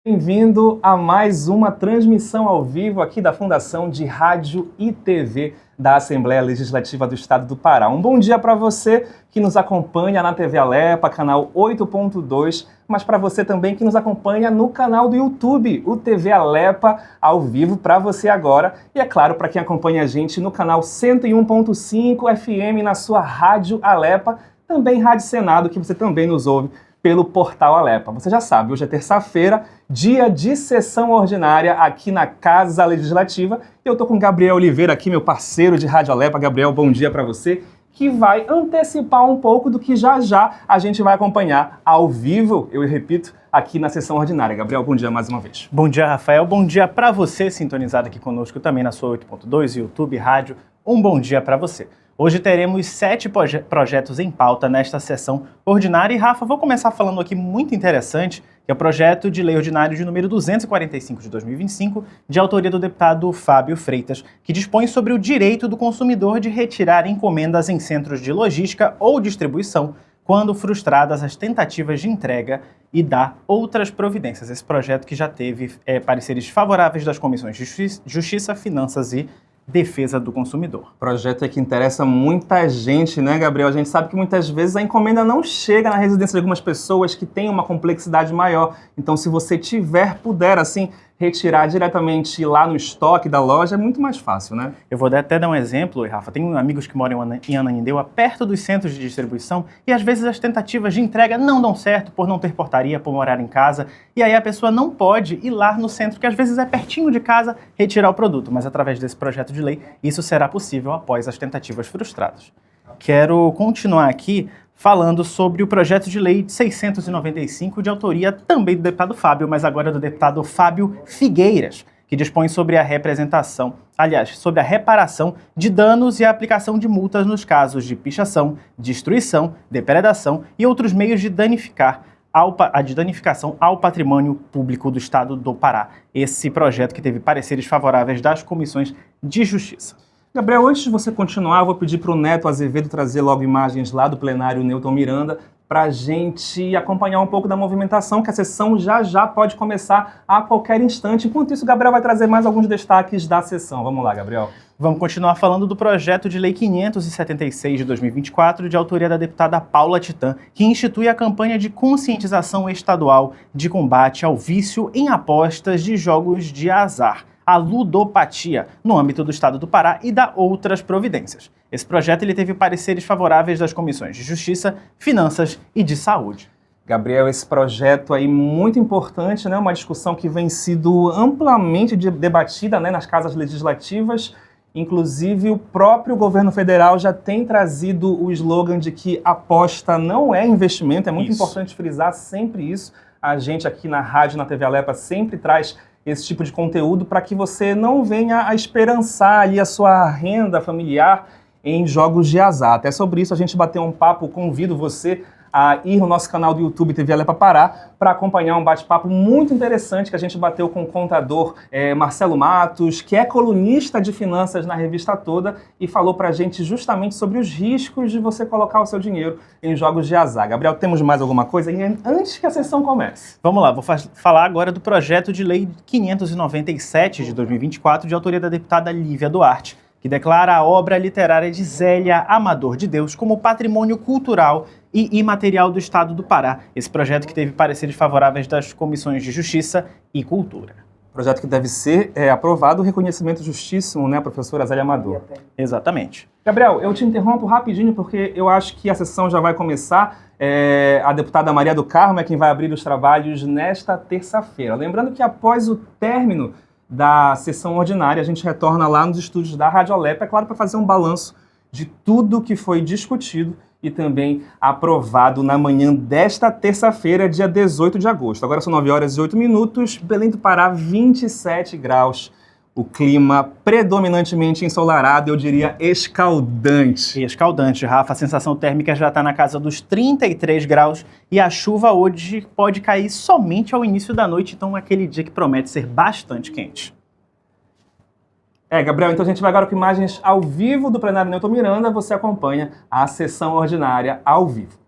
Bem-vindo a mais uma transmissão ao vivo aqui da Fundação de Rádio e TV da Assembleia Legislativa do Estado do Pará. Um bom dia para você que nos acompanha na TV Alepa, canal 8.2, mas para você também que nos acompanha no canal do YouTube, o TV Alepa, ao vivo para você agora. E é claro, para quem acompanha a gente no canal 101.5 FM na sua Rádio Alepa, também Rádio Senado, que você também nos ouve pelo portal Alepa. Você já sabe, hoje é terça-feira, dia de sessão ordinária aqui na Casa Legislativa. E eu tô com Gabriel Oliveira aqui, meu parceiro de Rádio Alepa. Gabriel, bom dia para você, que vai antecipar um pouco do que já a gente vai acompanhar ao vivo, eu repito, aqui na sessão ordinária. Gabriel, bom dia mais uma vez. Bom dia, Rafael. Bom dia para você, sintonizado aqui conosco também na sua 8.2, YouTube, rádio. Um bom dia para você. Hoje teremos 7 projetos em pauta nesta sessão ordinária. E, Rafa, vou começar falando aqui muito interessante, que é o projeto de lei ordinário de número 245 de 2025, de autoria do deputado Fábio Freitas, que dispõe sobre o direito do consumidor de retirar encomendas em centros de logística ou distribuição, quando frustradas as tentativas de entrega e dá outras providências. Esse projeto que já teve pareceres favoráveis das comissões de Justiça, Finanças e Defesa do Consumidor. Projeto que interessa muita gente, né, Gabriel? A gente sabe que muitas vezes a encomenda não chega na residência de algumas pessoas que têm uma complexidade maior. Então, se você puder, assim, retirar diretamente lá no estoque da loja, é muito mais fácil, né? Eu vou até dar um exemplo, Rafa. Tenho amigos que moram em Ananindeua, perto dos centros de distribuição, e às vezes as tentativas de entrega não dão certo por não ter portaria, por morar em casa, e aí a pessoa não pode ir lá no centro, que às vezes é pertinho de casa, retirar o produto. Mas através desse projeto de lei, isso será possível após as tentativas frustradas. Quero continuar aqui falando sobre o projeto de lei 695, de autoria também do deputado Fábio, mas agora do deputado Fábio Figueiras, que dispõe sobre a sobre a reparação de danos e a aplicação de multas nos casos de pichação, destruição, depredação e outros meios de danificação ao patrimônio público do Estado do Pará. Esse projeto que teve pareceres favoráveis das comissões de Justiça. Gabriel, antes de você continuar, eu vou pedir para o Neto Azevedo trazer logo imagens lá do plenário Newton Miranda para a gente acompanhar um pouco da movimentação, que a sessão já pode começar a qualquer instante. Enquanto isso, o Gabriel vai trazer mais alguns destaques da sessão. Vamos lá, Gabriel. Vamos continuar falando do projeto de lei 576 de 2024, de autoria da deputada Paula Titã, que institui a campanha de conscientização estadual de combate ao vício em apostas de jogos de azar, a ludopatia, no âmbito do Estado do Pará, e dá outras providências. Esse projeto ele teve pareceres favoráveis das comissões de Justiça, Finanças e de Saúde. Gabriel, esse projeto aí muito importante, né? Uma discussão que vem sido amplamente debatida, né, nas casas legislativas. Inclusive, o próprio governo federal já tem trazido o slogan de que aposta não é investimento. É muito importante frisar sempre isso. A gente aqui na rádio, na TV Alepa, sempre traz esse tipo de conteúdo para que você não venha a esperançar ali a sua renda familiar em jogos de azar. Até sobre isso a gente bateu um papo, convido você a ir no nosso canal do YouTube TV Alepa Pará para acompanhar um bate-papo muito interessante que a gente bateu com o contador Marcelo Matos, que é colunista de finanças na revista Toda e falou para a gente justamente sobre os riscos de você colocar o seu dinheiro em jogos de azar. Gabriel, temos mais alguma coisa antes que a sessão comece? Vamos lá, vou falar agora do projeto de lei 597 de 2024, de autoria da deputada Lívia Duarte, que declara a obra literária de Zélia Amador de Deus como patrimônio cultural e imaterial do Estado do Pará. Esse projeto que teve pareceres favoráveis das comissões de Justiça e Cultura. Projeto que deve ser aprovado, o reconhecimento justíssimo, né, professora Zélia Amador? Exatamente. Gabriel, eu te interrompo rapidinho porque eu acho que a sessão já vai começar. A deputada Maria do Carmo é quem vai abrir os trabalhos nesta terça-feira. Lembrando que após o término da sessão ordinária, a gente retorna lá nos estúdios da Rádio Alepa, é claro, para fazer um balanço de tudo que foi discutido e também aprovado na manhã desta terça-feira, dia 18 de agosto. Agora são 9 horas e 8 minutos, Belém do Pará, 27 graus. O clima predominantemente ensolarado, eu diria escaldante. Escaldante, Rafa. A sensação térmica já está na casa dos 33 graus e a chuva hoje pode cair somente ao início da noite, então é aquele dia que promete ser bastante quente. Gabriel, então a gente vai agora com imagens ao vivo do plenário Newton Miranda. Você acompanha a sessão ordinária ao vivo.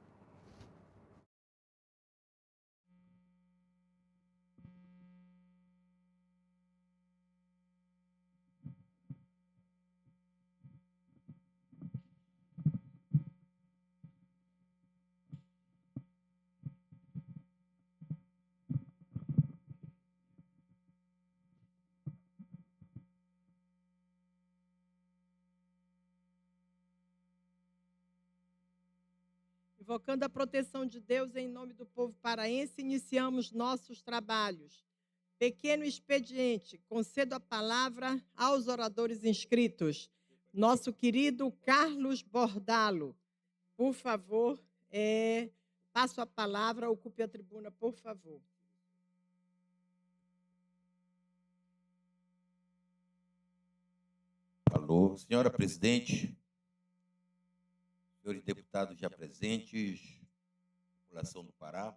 Invocando a proteção de Deus em nome do povo paraense, iniciamos nossos trabalhos. Pequeno expediente, concedo a palavra aos oradores inscritos. Nosso querido Carlos Bordalo, por favor, passo a palavra, ocupe a tribuna, por favor. Alô, senhora presidente, senhores deputados já presentes, população do Pará.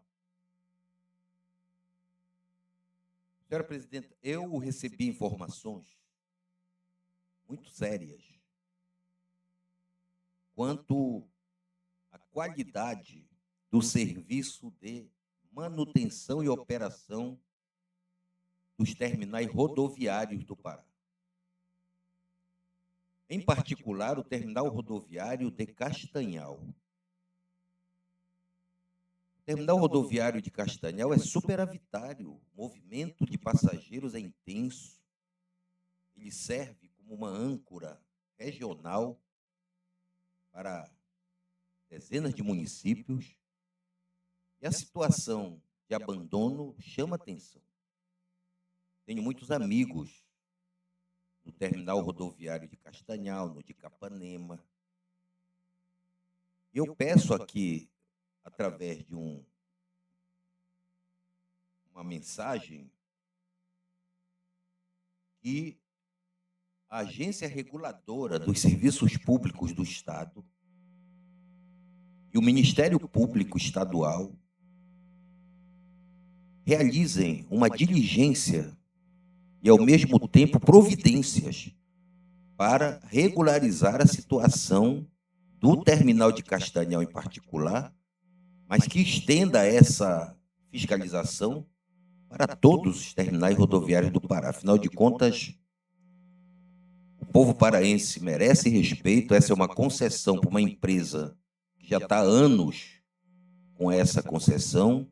Senhora presidenta, eu recebi informações muito sérias quanto à qualidade do serviço de manutenção e operação dos terminais rodoviários do Pará. Em particular, o terminal rodoviário de Castanhal. O terminal rodoviário de Castanhal é superavitário, o movimento de passageiros é intenso, ele serve como uma âncora regional para dezenas de municípios e a situação de abandono chama atenção. Tenho muitos amigos no terminal rodoviário de Castanhal, no de Capanema. Eu peço aqui, através de uma mensagem, que a agência reguladora dos serviços públicos do Estado e o Ministério Público Estadual realizem uma diligência e, ao mesmo tempo, providências para regularizar a situação do terminal de Castanhal em particular, mas que estenda essa fiscalização para todos os terminais rodoviários do Pará. Afinal de contas, o povo paraense merece respeito. Essa é uma concessão para uma empresa que já está há anos com essa concessão,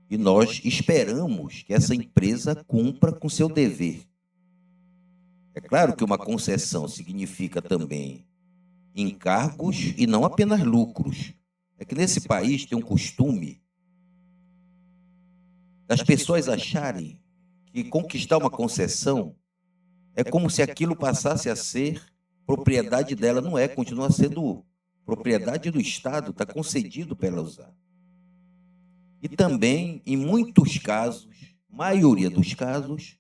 e nós esperamos que essa empresa cumpra com seu dever. É claro que uma concessão significa também encargos e não apenas lucros. É que nesse país tem um costume das pessoas acharem que conquistar uma concessão é como se aquilo passasse a ser propriedade dela. Não é, continua sendo propriedade do Estado, está concedido para ela usar. E também, em muitos casos, maioria dos casos,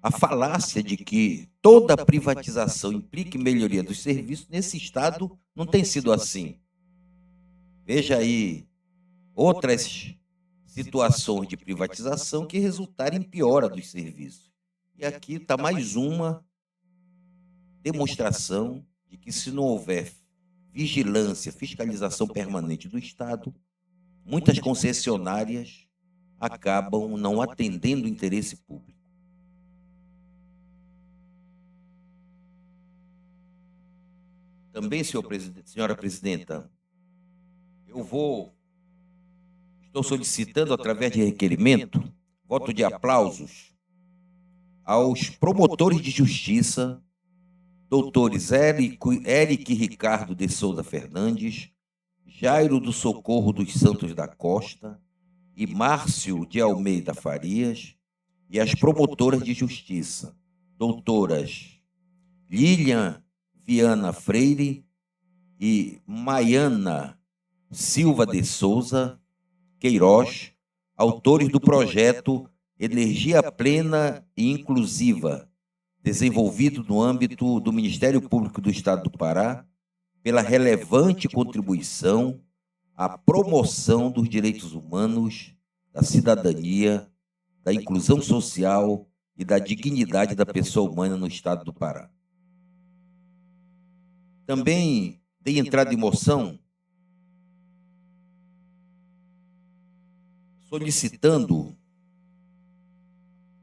a falácia de que toda privatização implique melhoria dos serviços, nesse Estado não tem sido assim. Veja aí outras situações de privatização que resultaram em piora dos serviços. E aqui está mais uma demonstração de que, se não houver vigilância, fiscalização permanente do Estado, muitas concessionárias acabam não atendendo o interesse público. Também, senhora presidenta, estou solicitando, através de requerimento, voto de aplausos aos promotores de justiça, doutores Eric Ricardo de Souza Fernandes, Jairo do Socorro dos Santos da Costa e Márcio de Almeida Farias, e as promotoras de justiça, doutoras Lilian Viana Freire e Maiana Silva de Souza Queiroz, autores do projeto Energia Plena e Inclusiva, desenvolvido no âmbito do Ministério Público do Estado do Pará, pela relevante contribuição à promoção dos direitos humanos, da cidadania, da inclusão social e da dignidade da pessoa humana no Estado do Pará. Também dei entrada em moção solicitando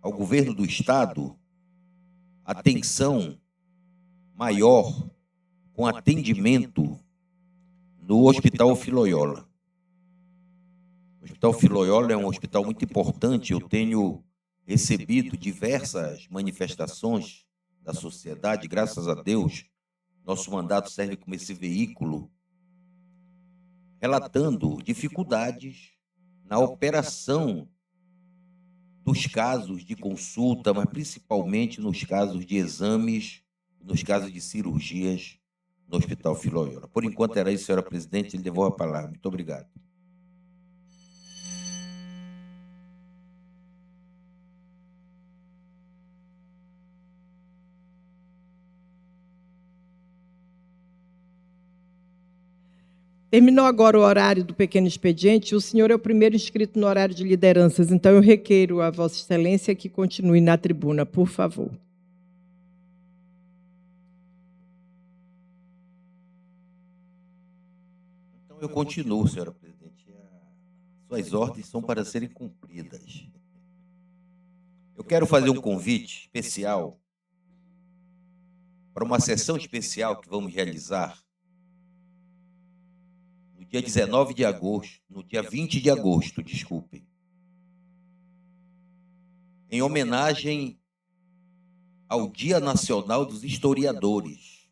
ao governo do Estado atenção maior com atendimento no Hospital Filloyola. O Hospital Filloyola é um hospital muito importante. Eu tenho recebido diversas manifestações da sociedade, graças a Deus. Nosso mandato serve como esse veículo relatando dificuldades na operação dos casos de consulta, mas principalmente nos casos de exames, nos casos de cirurgias no Hospital Filó. Por enquanto era isso, senhora presidente, ele devolve a palavra. Muito obrigado. Terminou agora o horário do pequeno expediente. O senhor é o primeiro inscrito no horário de lideranças, então eu requeiro a Vossa Excelência que continue na tribuna, por favor. Então eu continuo, senhora presidente. Suas ordens são para serem cumpridas. Eu quero fazer um convite especial para uma sessão especial que vamos realizar no dia 19 de agosto, no dia 20 de agosto, desculpem, em homenagem ao Dia Nacional dos Historiadores,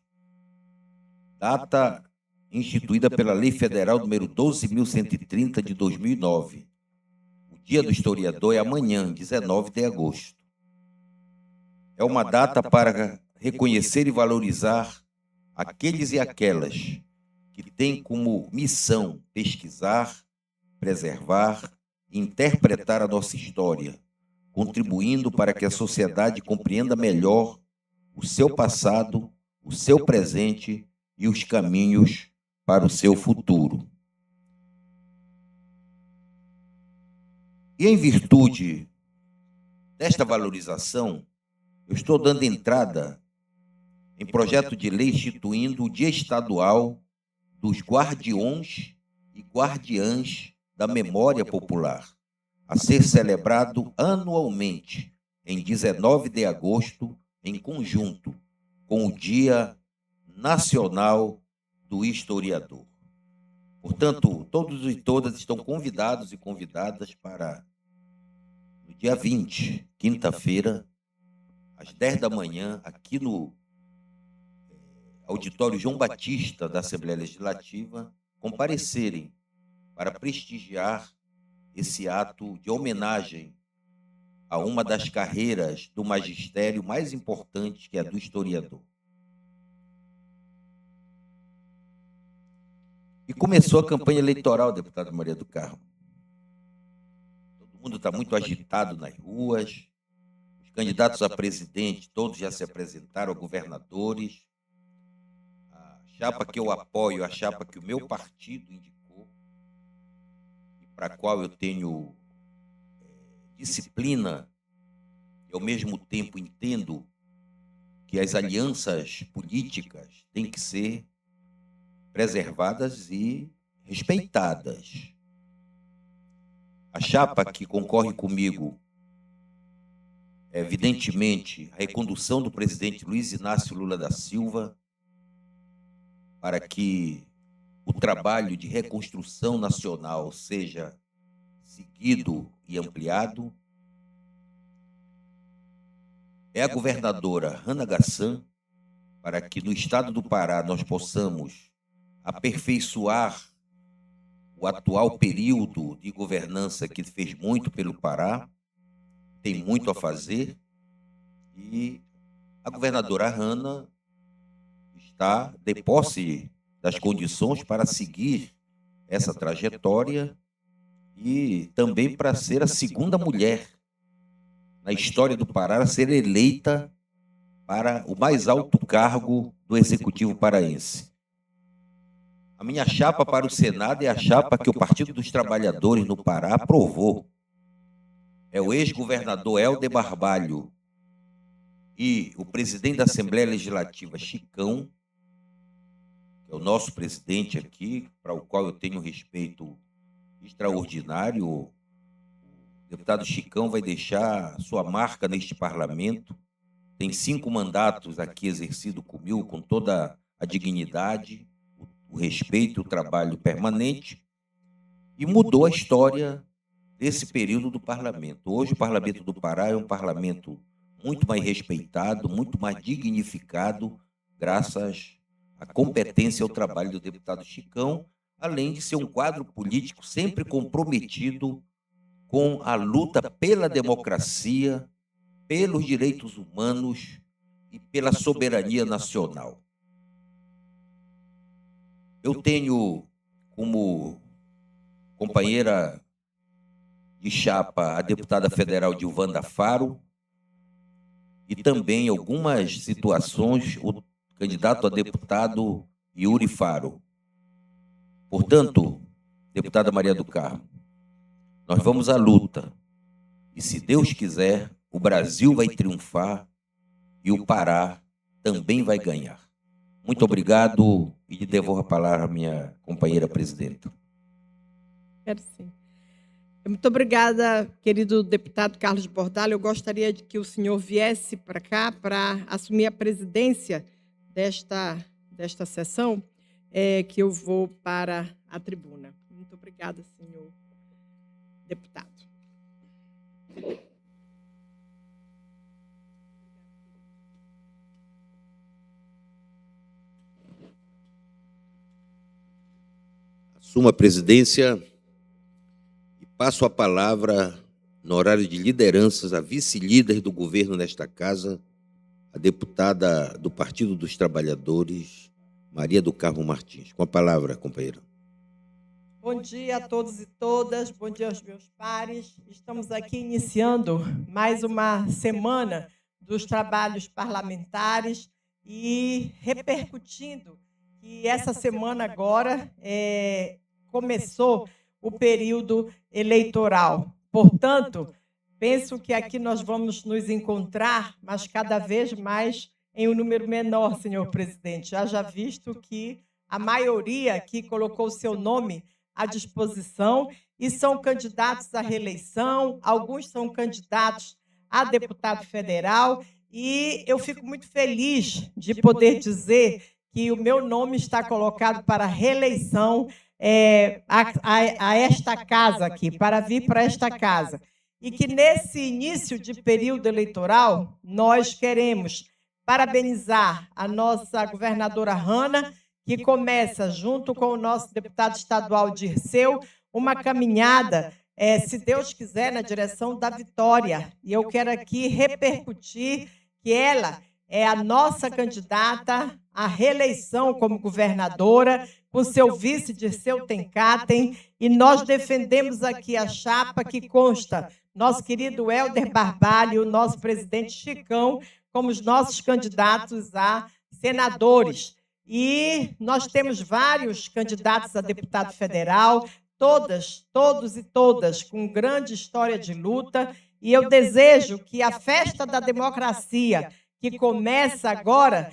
data instituída pela Lei Federal número 12.130 de 2009. O Dia do Historiador é amanhã, 19 de agosto. É uma data para reconhecer e valorizar aqueles e aquelas que têm como missão pesquisar, preservar e interpretar a nossa história, contribuindo para que a sociedade compreenda melhor o seu passado, o seu presente e os caminhos para o seu futuro. E em virtude desta valorização, eu estou dando entrada em projeto de lei instituindo o Dia Estadual dos Guardiões e Guardiãs da Memória Popular, a ser celebrado anualmente em 19 de agosto, em conjunto com o Dia Nacional do Historiador. Portanto, todos e todas estão convidados e convidadas para, no dia 20, quinta-feira, às 10 da manhã, aqui no Auditório João Batista da Assembleia Legislativa, comparecerem para prestigiar esse ato de homenagem a uma das carreiras do magistério mais importantes, que é a do historiador. E começou a campanha eleitoral, deputada Maria do Carmo. Todo mundo está muito agitado nas ruas, os candidatos a presidente, todos já se apresentaram, governadores. A chapa que eu apoio, a chapa que o meu partido indicou, e para a qual eu tenho disciplina, e ao mesmo tempo entendo que as alianças políticas têm que ser preservadas e respeitadas. A chapa que concorre comigo é, evidentemente, a recondução do presidente Luiz Inácio Lula da Silva para que o trabalho de reconstrução nacional seja seguido e ampliado. É a governadora Hanna Gassan, para que no estado do Pará nós possamos aperfeiçoar o atual período de governança que fez muito pelo Pará, tem muito a fazer, e a governadora Hanna está de posse das condições para seguir essa trajetória e também para ser a segunda mulher na história do Pará a ser eleita para o mais alto cargo do Executivo paraense. A minha chapa para o Senado é a chapa que o Partido dos Trabalhadores no Pará aprovou. É o ex-governador Helder Barbalho e o presidente da Assembleia Legislativa, Chicão, que é o nosso presidente aqui, para o qual eu tenho um respeito extraordinário. O deputado Chicão vai deixar sua marca neste parlamento. Tem 5 mandatos aqui exercido comigo, com toda a dignidade, o respeito e o trabalho permanente, e mudou a história desse período do parlamento. Hoje o Parlamento do Pará é um parlamento muito mais respeitado, muito mais dignificado, graças à competência e ao trabalho do deputado Chicão, além de ser um quadro político sempre comprometido com a luta pela democracia, pelos direitos humanos e pela soberania nacional. Eu tenho como companheira de chapa a deputada federal Dilvanda Faro e também, em algumas situações, o candidato a deputado Yuri Faro. Portanto, deputada Maria do Carmo, nós vamos à luta e, se Deus quiser, o Brasil vai triunfar e o Pará também vai ganhar. Muito obrigado e devolvo a palavra à minha companheira presidenta. Quero sim. Muito obrigada, querido deputado Carlos Bordalo. Eu gostaria de que o senhor viesse para cá para assumir a presidência desta sessão, que eu vou para a tribuna. Muito obrigada, senhor deputado. Assumo a presidência e passo a palavra, no horário de lideranças, à vice-líder do governo nesta casa, a deputada do Partido dos Trabalhadores, Maria do Carmo Martins. Com a palavra, companheira. Bom dia a todos e todas, bom dia aos meus pares. Estamos aqui iniciando mais uma semana dos trabalhos parlamentares e repercutindo que essa semana agora começou o período eleitoral. Portanto, penso que aqui nós vamos nos encontrar, mas cada vez mais em um número menor, senhor presidente. Haja visto que a maioria aqui colocou seu nome à disposição e são candidatos à reeleição, alguns são candidatos a deputado federal, e eu fico muito feliz de poder dizer que o meu nome está colocado para reeleição a esta casa aqui, para vir para esta casa. E que nesse início de período eleitoral, nós queremos parabenizar a nossa governadora Hanna, que começa, junto com o nosso deputado estadual Dirceu, uma caminhada, se Deus quiser, na direção da vitória. E eu quero aqui repercutir que ela é a nossa candidata à reeleição como governadora, com seu vice Dirceu Tenkaten, e nós defendemos aqui a chapa que consta nosso querido Helder Barbalho, nosso presidente Chicão, como os nossos candidatos a senadores. E nós temos vários candidatos a deputado federal, todos e todas com grande história de luta, e eu desejo que a festa da democracia, que começa agora,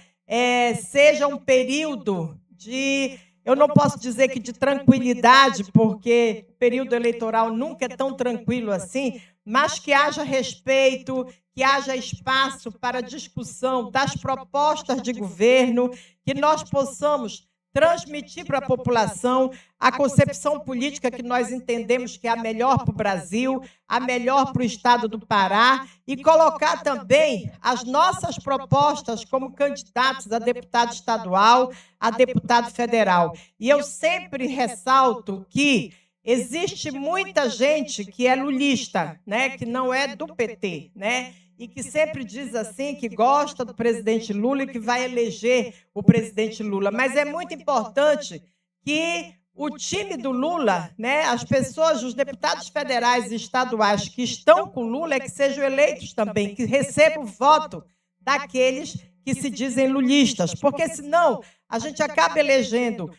seja um período de, eu não posso dizer que de tranquilidade, porque o período eleitoral nunca é tão tranquilo assim, mas que haja respeito, que haja espaço para discussão das propostas de governo, que nós possamos transmitir para a população a concepção política que nós entendemos que é a melhor para o Brasil, a melhor para o estado do Pará, e colocar também as nossas propostas como candidatos a deputado estadual, a deputado federal. E eu sempre ressalto que existe muita gente que é lulista, né, que não é do PT, né, e que sempre diz assim que gosta do presidente Lula e que vai eleger o presidente Lula. Mas é muito importante que o time do Lula, né, as pessoas, os deputados federais e estaduais que estão com Lula, que sejam eleitos também, que recebam o voto daqueles que se dizem lulistas, porque senão a gente acaba elegendo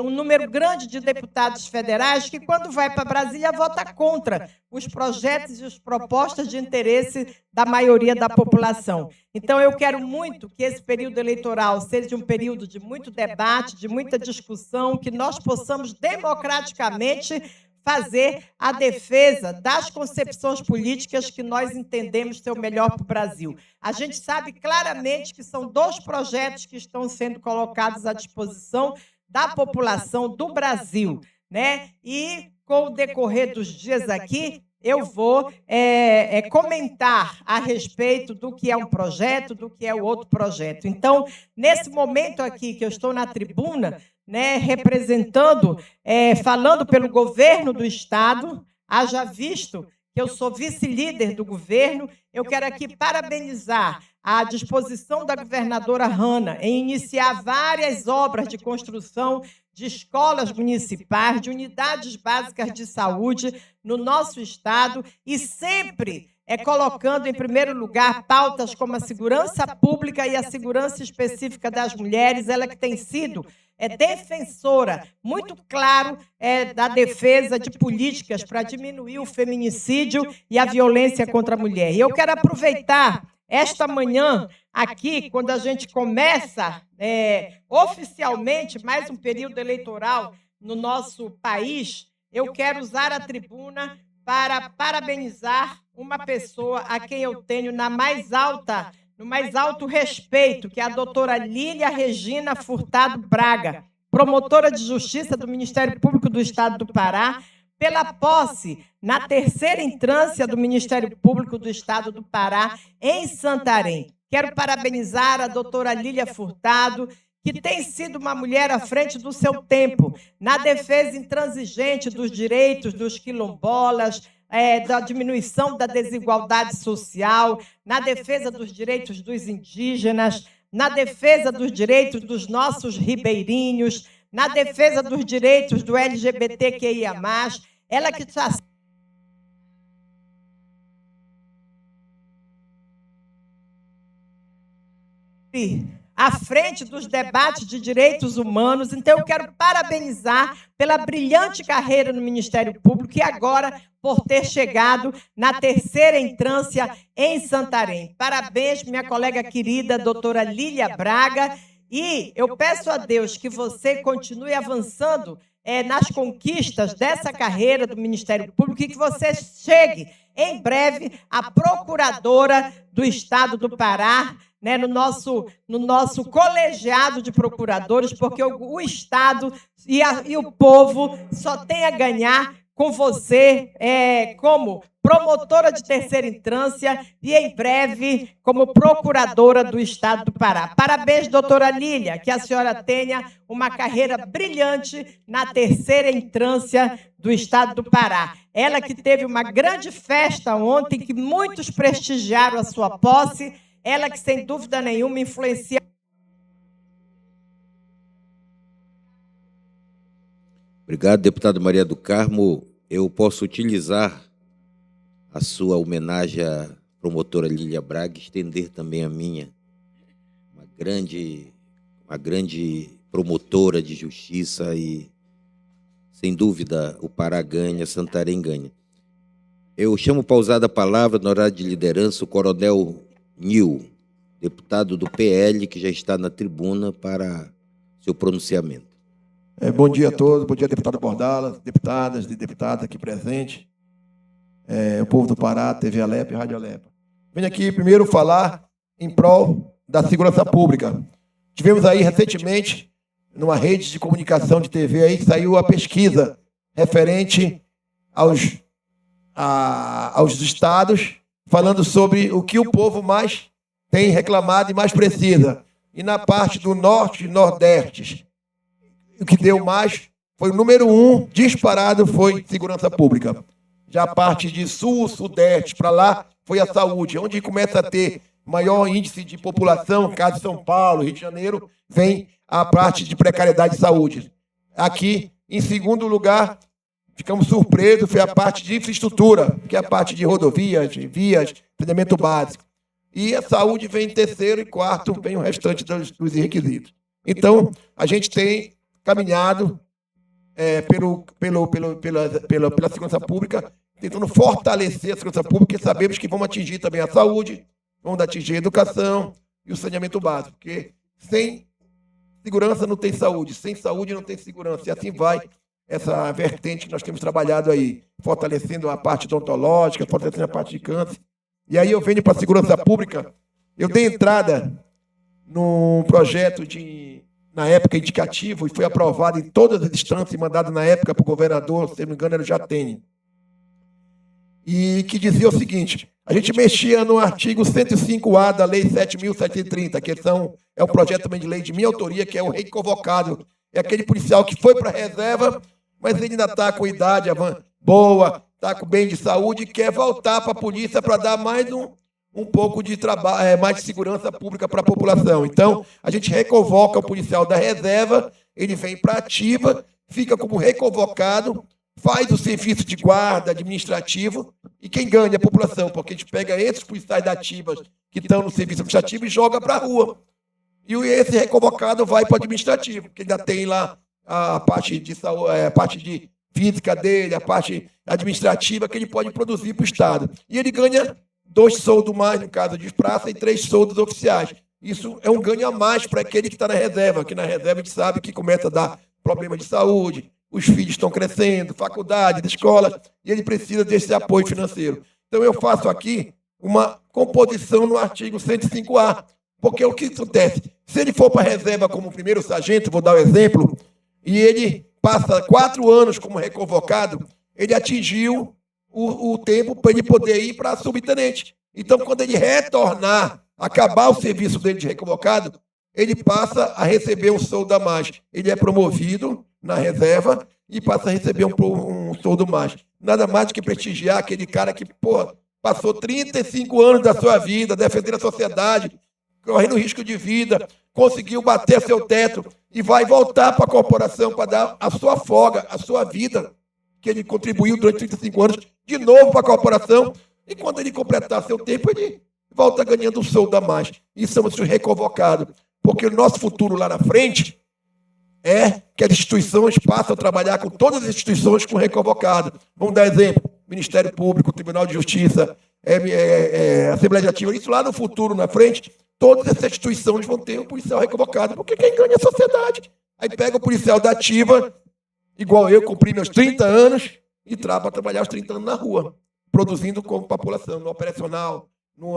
um número grande de deputados federais que, quando vai para Brasília, vota contra os projetos e as propostas de interesse da maioria da população. Então, eu quero muito que esse período eleitoral seja um período de muito debate, de muita discussão, que nós possamos democraticamente fazer a defesa das concepções políticas que nós entendemos ser o melhor para o Brasil. A gente sabe claramente que são 2 projetos que estão sendo colocados à disposição da população do Brasil, né? E, com o decorrer dos dias aqui, eu vou comentar a respeito do que é um projeto, do que é o outro projeto. Então, nesse momento aqui que eu estou na tribuna, né, representando, falando pelo governo do Estado, haja visto que eu sou vice-líder do governo, eu quero aqui parabenizar a disposição da governadora Hanna em iniciar várias obras de construção de escolas municipais, de unidades básicas de saúde no nosso Estado e sempre colocando em primeiro lugar pautas como a segurança pública e a segurança específica das mulheres, ela que tem sido defensora, muito claro, da defesa de políticas para diminuir o feminicídio e a violência contra a mulher. E eu quero aproveitar esta manhã aqui, quando a gente começa oficialmente mais um período eleitoral no nosso país, eu quero usar a tribuna para parabenizar uma pessoa a quem eu tenho no mais alto respeito, que é a doutora Lília Regina Furtado Braga, promotora de justiça do Ministério Público do Estado do Pará, pela posse na terceira entrância do Ministério Público do Estado do Pará, em Santarém. Quero parabenizar a doutora Lília Furtado, que tem sido uma mulher à frente do seu tempo, na defesa intransigente dos direitos dos quilombolas, da diminuição da desigualdade social, na defesa dos direitos dos indígenas, na defesa dos direitos dos nossos ribeirinhos, na defesa dos direitos do LGBTQIA+, ela que está à frente dos debates de direitos humanos. Então, eu quero parabenizar pela brilhante carreira no Ministério Público e agora por ter chegado na terceira entrância em Santarém. Parabéns, minha colega querida, doutora Lília Braga, e eu peço a Deus que você continue avançando nas conquistas dessa carreira do Ministério Público e que você chegue, em breve, a procuradora do Estado do Pará, né, no nosso colegiado de procuradores, porque o Estado e o povo só tem a ganhar com você como promotora de terceira instância e, em breve, como procuradora do Estado do Pará. Parabéns, doutora Lília, que a senhora tenha uma carreira brilhante na terceira instância do Estado do Pará. Ela que teve uma grande festa ontem, que muitos prestigiaram a sua posse, ela que, sem dúvida nenhuma, influencia. Obrigado, deputada Maria do Carmo. Eu posso utilizar a sua homenagem à promotora Lília Braga, estender também a minha, uma grande promotora de justiça e, sem dúvida, o Pará ganha, Santarém ganha. Eu chamo para usar a palavra, no horário de liderança, o coronel Nil, deputado do PL, que já está na tribuna para seu pronunciamento. Bom dia a todos, bom dia, deputado Bordala, deputadas e deputados aqui presentes, o povo do Pará, TV Alepa e Rádio Alepa. Venho aqui primeiro falar em prol da segurança pública. Tivemos aí recentemente, numa rede de comunicação de TV, aí saiu a pesquisa referente aos estados, falando sobre o que o povo mais tem reclamado e mais precisa. E na parte do norte e nordeste, o que deu mais foi o número 1, disparado, foi segurança pública. Já a parte de sul, sudeste, para lá, foi a saúde. Onde começa a ter maior índice de população, caso São Paulo, Rio de Janeiro, vem a parte de precariedade de saúde. Aqui, em segundo lugar, ficamos surpresos, foi a parte de infraestrutura, que é a parte de rodovias, vias, saneamento básico. E a saúde vem em terceiro e quarto, vem o restante dos requisitos. Então, a gente tem caminhado pela segurança pública, tentando fortalecer a segurança pública, e sabemos que vamos atingir também a saúde, vamos atingir a educação e o saneamento básico, porque sem segurança não tem saúde, sem saúde não tem segurança, e assim vai essa vertente que nós temos trabalhado aí, fortalecendo a parte odontológica, fortalecendo a parte de câncer. E aí eu venho para a segurança pública, eu dei entrada num projeto na época, indicativo, e foi aprovado em todas as instâncias e mandado na época para o governador, se não me engano, ele já tem. E que dizia o seguinte: a gente mexia no artigo 105A da Lei 7.730, que é um projeto também de lei de minha autoria, que é o rei convocado É aquele policial que foi para a reserva, mas ele ainda está com idade boa, está com bem de saúde e quer voltar para a polícia para dar mais um pouco de trabalho, mais de segurança pública para a população. Então, a gente reconvoca o policial da reserva, ele vem para a ativa, fica como reconvocado, faz o serviço de guarda administrativo e quem ganha é a população, porque a gente pega esses policiais da ativa que estão no serviço administrativo e joga para a rua. E esse reconvocado vai para o administrativo, que ainda tem lá a parte de saúde, a parte de física dele, a parte administrativa que ele pode produzir para o Estado. E ele ganha 2 soldos mais, no caso de praça, e 3 soldos oficiais. Isso é um ganho a mais para aquele que está na reserva, que na reserva a gente sabe que começa a dar problema de saúde, os filhos estão crescendo, faculdade, escola, e ele precisa desse apoio financeiro. Então eu faço aqui uma composição no artigo 105A, porque o que acontece? Se ele for para a reserva como primeiro sargento, vou dar um exemplo, e ele passa 4 anos como reconvocado, ele atingiu o tempo para ele poder ir para subtenente. Então, quando ele retornar, acabar o serviço dele de reconvocado, ele passa a receber um soldo a mais. Ele é promovido na reserva e passa a receber um soldo a mais. Nada mais do que prestigiar aquele cara que, passou 35 anos da sua vida defendendo a sociedade, correndo risco de vida, conseguiu bater seu teto e vai voltar para a corporação para dar a sua folga, a sua vida, que ele contribuiu durante 35 anos, de novo para a corporação, e quando ele completar seu tempo, ele volta ganhando um soldo a mais. E somos reconvocados, porque o nosso futuro lá na frente é que as instituições passam a trabalhar com todas as instituições com reconvocado. Vamos dar exemplo, Ministério Público, Tribunal de Justiça, Assembleia Legislativa, isso lá no futuro, na frente, todas essas instituições vão ter um policial reconvocado, porque quem ganha é a sociedade. Aí pega o policial da ativa, igual eu, cumpri meus 30 anos, e para trabalhar os 30 anos na rua, produzindo como população, no operacional, no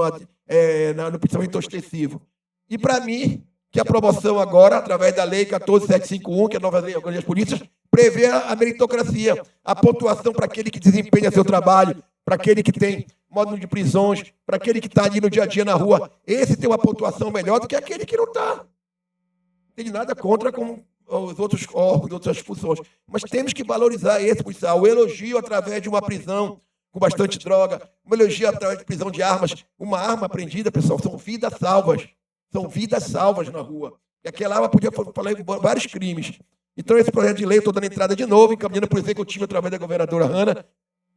principalmente ostensivo. E para mim, que a promoção agora, através da Lei 14.751, que é a nova lei das polícias, prevê a meritocracia, a pontuação para aquele que desempenha seu trabalho, para aquele que tem módulo de prisões, para aquele que está ali no dia a dia na rua. Esse tem uma pontuação melhor do que aquele que não está. Não tem nada contra com os outros órgãos, outras funções. Mas temos que valorizar esse policial. O elogio através de uma prisão com bastante droga, um elogio através de prisão de armas. Uma arma apreendida, pessoal, são vidas salvas. São vidas salvas na rua. E aquela arma podia falar em vários crimes. Então, esse projeto de lei, eu estou dando entrada de novo, encaminhando para o Executivo através da governadora Hanna.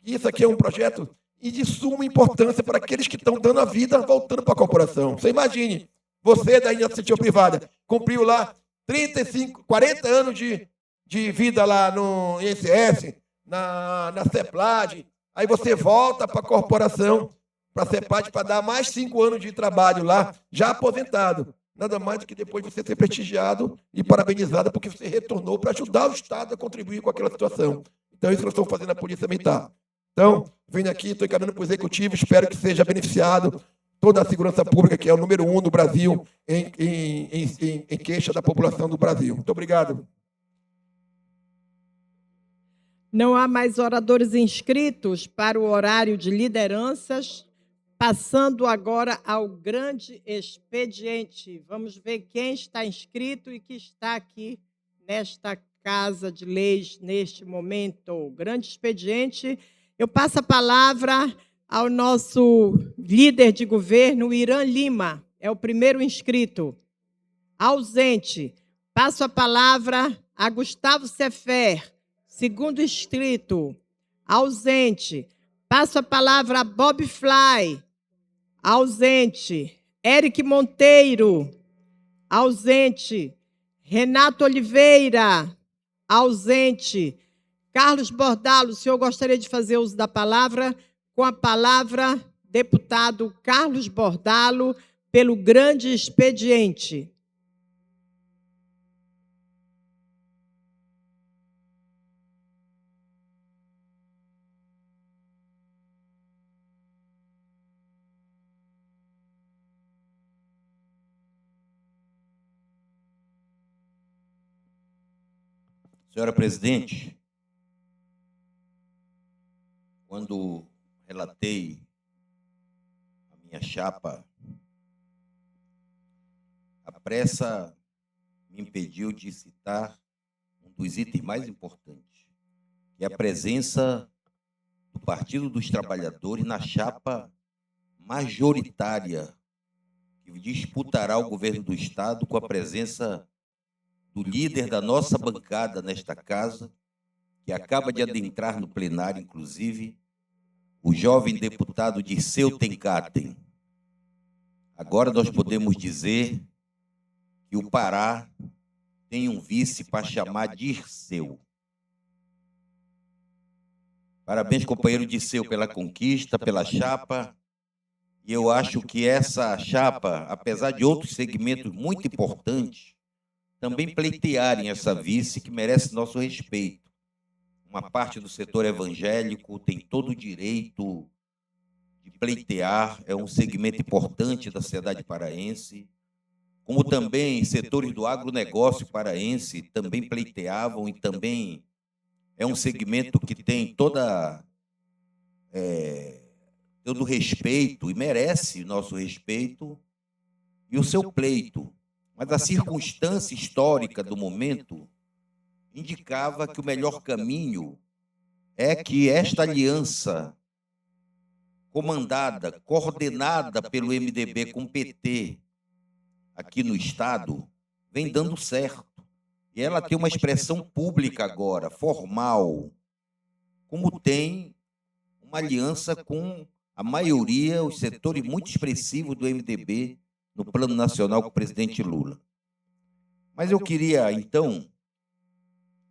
Isso aqui é um projeto de suma importância para aqueles que estão dando a vida voltando para a corporação. Você imagine, você da iniciativa privada, cumpriu lá 35, 40 anos de vida lá no INSS, na CEPLAD, aí você volta para a corporação, para a CEPLAD, para dar mais 5 anos de trabalho lá, já aposentado. Nada mais do que depois você ser prestigiado e parabenizado porque você retornou para ajudar o Estado a contribuir com aquela situação. Então, isso que nós estamos fazendo na Polícia Militar. Então, venho aqui, estou encaminhando para o Executivo, espero que seja beneficiado toda a segurança pública, que é o número 1 do Brasil, em queixa da população do Brasil. Muito obrigado. Não há mais oradores inscritos para o horário de lideranças. Passando agora ao grande expediente. Vamos ver quem está inscrito e que está aqui nesta Casa de Leis neste momento. Grande expediente. Eu passo a palavra ao nosso líder de governo, Irã Lima. É o primeiro inscrito. Ausente. Passo a palavra a Gustavo Sefer, segundo inscrito. Ausente. Passo a palavra a Bob Fly. Ausente. Eric Monteiro. Ausente. Renato Oliveira. Ausente. Carlos Bordalo, o senhor gostaria de fazer uso da palavra? Com a palavra, deputado Carlos Bordalo, pelo grande expediente. Senhora presidente, quando relatei a minha chapa, a pressa me impediu de citar dos itens mais importantes, que é a presença do Partido dos Trabalhadores na chapa majoritária que disputará o governo do Estado, com a presença do líder da nossa bancada nesta casa, que acaba de adentrar no plenário, inclusive, o jovem deputado Dirceu Tenkaten. Agora nós podemos dizer que o Pará tem um vice para chamar Dirceu. Parabéns, companheiro Dirceu, pela conquista, pela chapa. E eu acho que essa chapa, apesar de outros segmentos muito importantes, também pleitearem essa vice que merece nosso respeito. Uma parte do setor evangélico tem todo o direito de pleitear, é um segmento importante da sociedade paraense, como também setores do agronegócio paraense também pleiteavam e também é um segmento que tem todo o respeito e merece nosso respeito e o seu pleito. Mas a circunstância histórica do momento indicava que o melhor caminho é que esta aliança comandada, coordenada pelo MDB com o PT aqui no Estado, vem dando certo. E ela tem uma expressão pública agora, formal, como tem uma aliança com a maioria, os setores muito expressivos do MDB no plano nacional com o presidente Lula. Mas eu queria, então,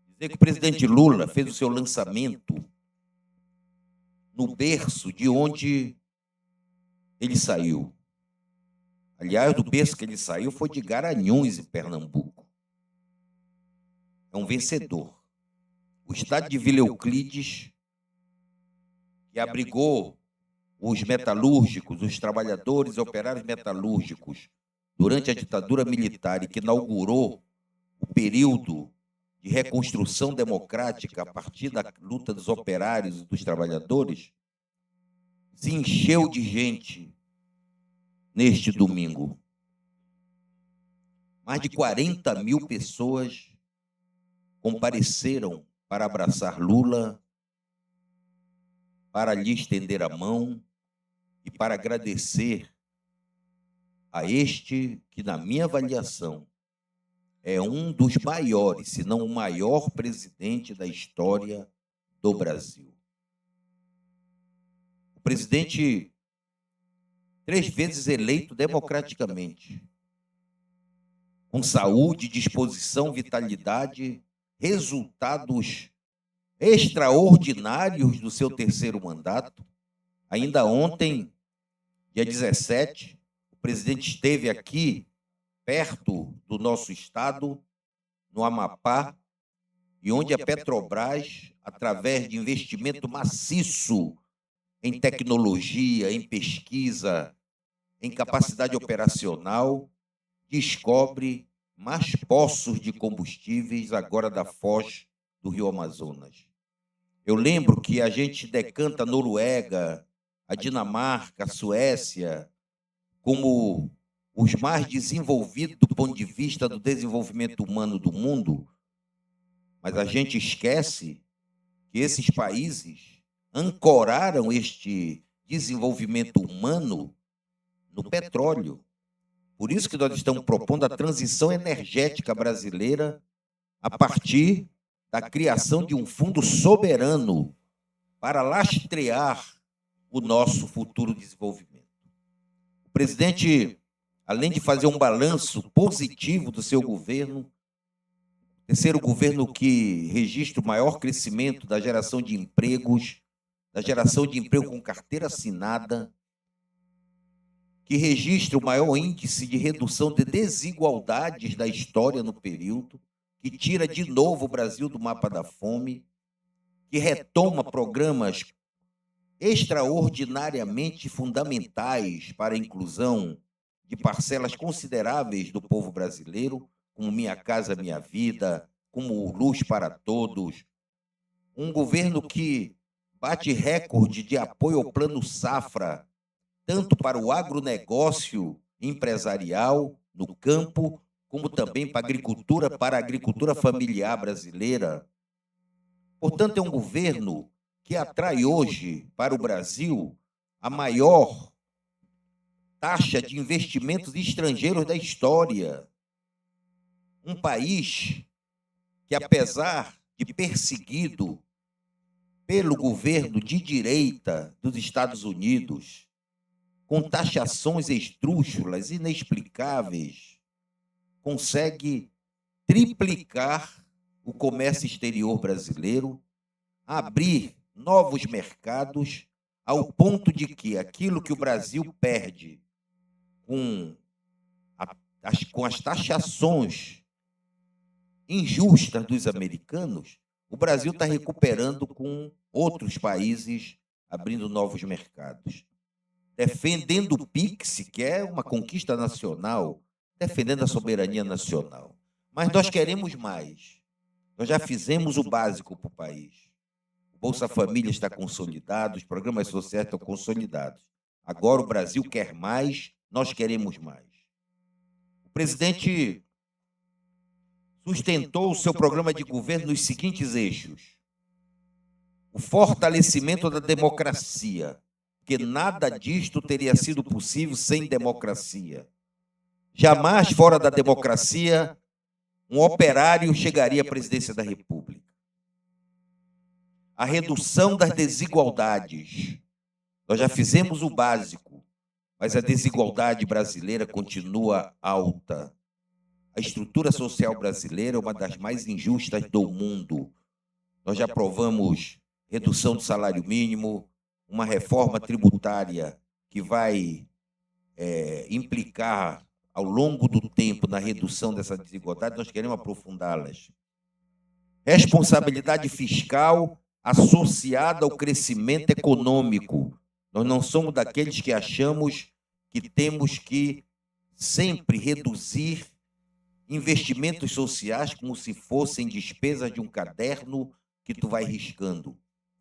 dizer que o presidente Lula fez o seu lançamento no berço de onde ele saiu. Aliás, do berço que ele saiu foi de Garanhuns, em Pernambuco. É um vencedor. O estado de Vila Euclides, que abrigou os metalúrgicos, os trabalhadores e operários metalúrgicos durante a ditadura militar e que inaugurou o período de reconstrução democrática a partir da luta dos operários e dos trabalhadores, se encheu de gente neste domingo. Mais de 40 mil pessoas compareceram para abraçar Lula, para lhe estender a mão e para agradecer a este que, na minha avaliação, é um dos maiores, se não o maior presidente da história do Brasil. O presidente 3 vezes eleito democraticamente, com saúde, disposição, vitalidade, resultados extraordinários do seu 3º mandato. Ainda ontem, dia 17, o presidente esteve aqui, perto do nosso estado, no Amapá, e onde a Petrobras, através de investimento maciço em tecnologia, em pesquisa, em capacidade operacional, descobre mais poços de combustíveis agora da foz do Rio Amazonas. Eu lembro que a gente decanta a Noruega, a Dinamarca, a Suécia, como os mais desenvolvidos do ponto de vista do desenvolvimento humano do mundo, mas a gente esquece que esses países ancoraram este desenvolvimento humano no petróleo. Por isso que nós estamos propondo a transição energética brasileira a partir da criação de um fundo soberano para lastrear o nosso futuro desenvolvimento. O presidente, além de fazer um balanço positivo do seu governo, terceiro governo que registra o maior crescimento da geração de empregos, da geração de emprego com carteira assinada, que registra o maior índice de redução de desigualdades da história no período, que tira de novo o Brasil do mapa da fome, que retoma programas extraordinariamente fundamentais para a inclusão de parcelas consideráveis do povo brasileiro, como Minha Casa Minha Vida, como Luz para Todos. Um governo que bate recorde de apoio ao Plano Safra, tanto para o agronegócio empresarial no campo, como também para a agricultura familiar brasileira. Portanto, é um governo que atrai hoje para o Brasil a maior taxa de investimentos estrangeiros da história. Um país que, apesar de perseguido pelo governo de direita dos Estados Unidos, com taxações esdrúxulas, inexplicáveis, consegue triplicar o comércio exterior brasileiro, abrir novos mercados, ao ponto de que aquilo que o Brasil perde com as taxações injustas dos americanos, o Brasil está recuperando com outros países, abrindo novos mercados. Defendendo o PIX, que é uma conquista nacional, defendendo a soberania nacional. Mas nós queremos mais. Nós já fizemos o básico para o país. O Bolsa Família está consolidado, os programas sociais estão consolidados. Agora o Brasil quer mais, nós queremos mais. O presidente sustentou o seu programa de governo nos seguintes eixos: o fortalecimento da democracia, porque nada disto teria sido possível sem democracia. Jamais fora da democracia um operário chegaria à presidência da República. A redução das desigualdades. Nós já fizemos o básico, mas a desigualdade brasileira continua alta. A estrutura social brasileira é uma das mais injustas do mundo. Nós já aprovamos redução do salário mínimo, uma reforma tributária que vai implicar ao longo do tempo na redução dessa desigualdade. Nós queremos aprofundá-las. Responsabilidade fiscal associada ao crescimento econômico. Nós não somos daqueles que achamos que temos que sempre reduzir investimentos sociais como se fossem despesas de um caderno que tu vai riscando.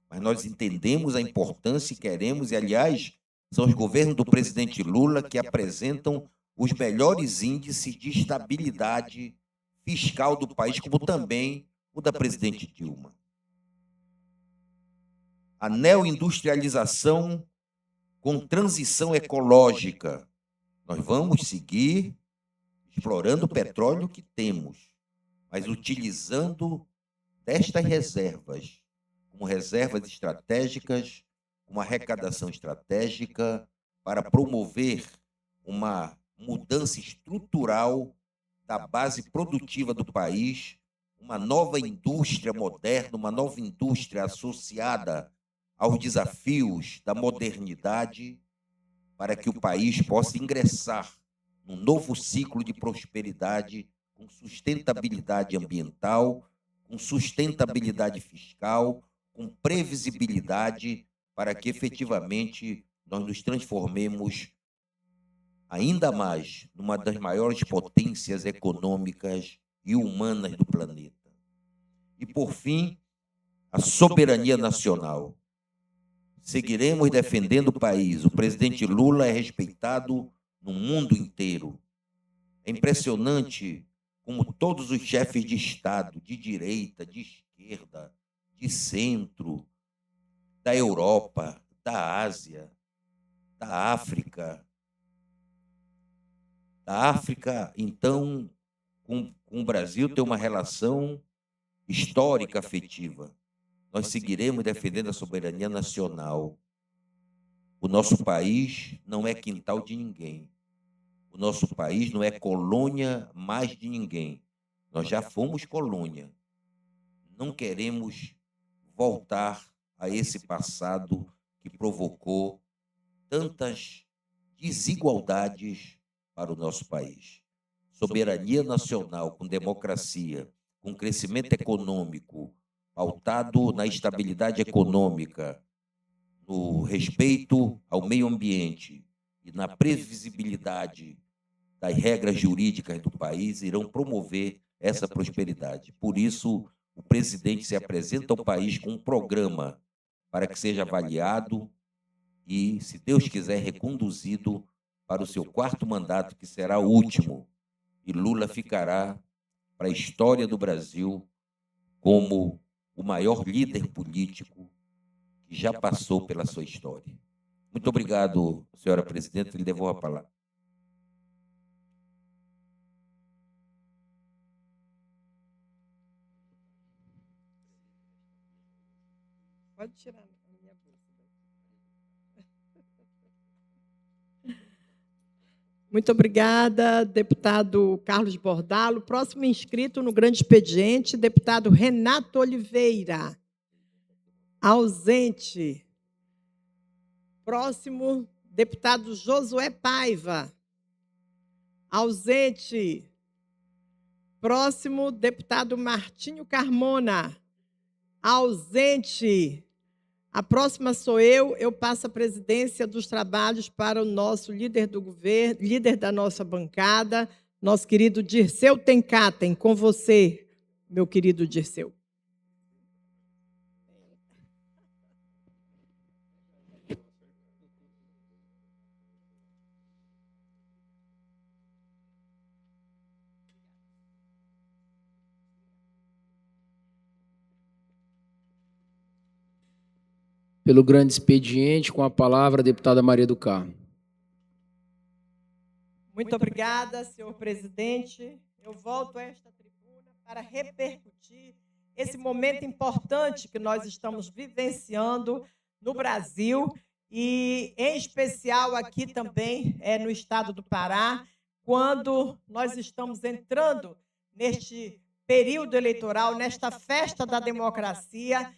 Mas nós entendemos a importância e queremos, e aliás, são os governos do presidente Lula que apresentam os melhores índices de estabilidade fiscal do país, como também o da presidente Dilma. A neoindustrialização com transição ecológica. Nós vamos seguir explorando o petróleo que temos, mas utilizando destas reservas como reservas estratégicas, uma arrecadação estratégica para promover uma mudança estrutural da base produtiva do país, uma nova indústria moderna, uma nova indústria associada aos desafios da modernidade, para que o país possa ingressar num novo ciclo de prosperidade, com sustentabilidade ambiental, com sustentabilidade fiscal, com previsibilidade, para que efetivamente nós nos transformemos ainda mais numa das maiores potências econômicas e humanas do planeta. E, por fim, a soberania nacional. Seguiremos defendendo o país. O presidente Lula é respeitado no mundo inteiro. É impressionante como todos os chefes de Estado, de direita, de esquerda, de centro, da Europa, da Ásia, da África. Da África, então, com o Brasil tem uma relação histórica, afetiva. Nós seguiremos defendendo a soberania nacional. O nosso país não é quintal de ninguém. O nosso país não é colônia mais de ninguém. Nós já fomos colônia. Não queremos voltar a esse passado que provocou tantas desigualdades para o nosso país. Soberania nacional com democracia, com crescimento econômico, pautado na estabilidade econômica, no respeito ao meio ambiente e na previsibilidade das regras jurídicas do país, irão promover essa prosperidade. Por isso, o presidente se apresenta ao país com um programa para que seja avaliado e, se Deus quiser, reconduzido para o seu 4º mandato, que será o último. e Lula ficará para a história do Brasil como o maior líder político que já passou pela sua história. Muito obrigado, senhora presidente, lhe devolvo a palavra. Pode tirar a minha bolsa. Muito obrigada, deputado Carlos Bordalo. Próximo inscrito no grande expediente, deputado Renato Oliveira. Ausente. Próximo, deputado Josué Paiva. Ausente. Próximo, deputado Martinho Carmona. Ausente. A próxima sou eu passo a presidência dos trabalhos para o nosso líder do governo, líder da nossa bancada, nosso querido Dirceu Tenkaten. Com você, meu querido Dirceu. Pelo grande expediente, com a palavra a deputada Maria do Carmo. Muito obrigada, senhor presidente. Eu volto a esta tribuna para repercutir esse momento importante que nós estamos vivenciando no Brasil e, em especial, aqui também no estado do Pará, quando nós estamos entrando neste período eleitoral, nesta festa da democracia,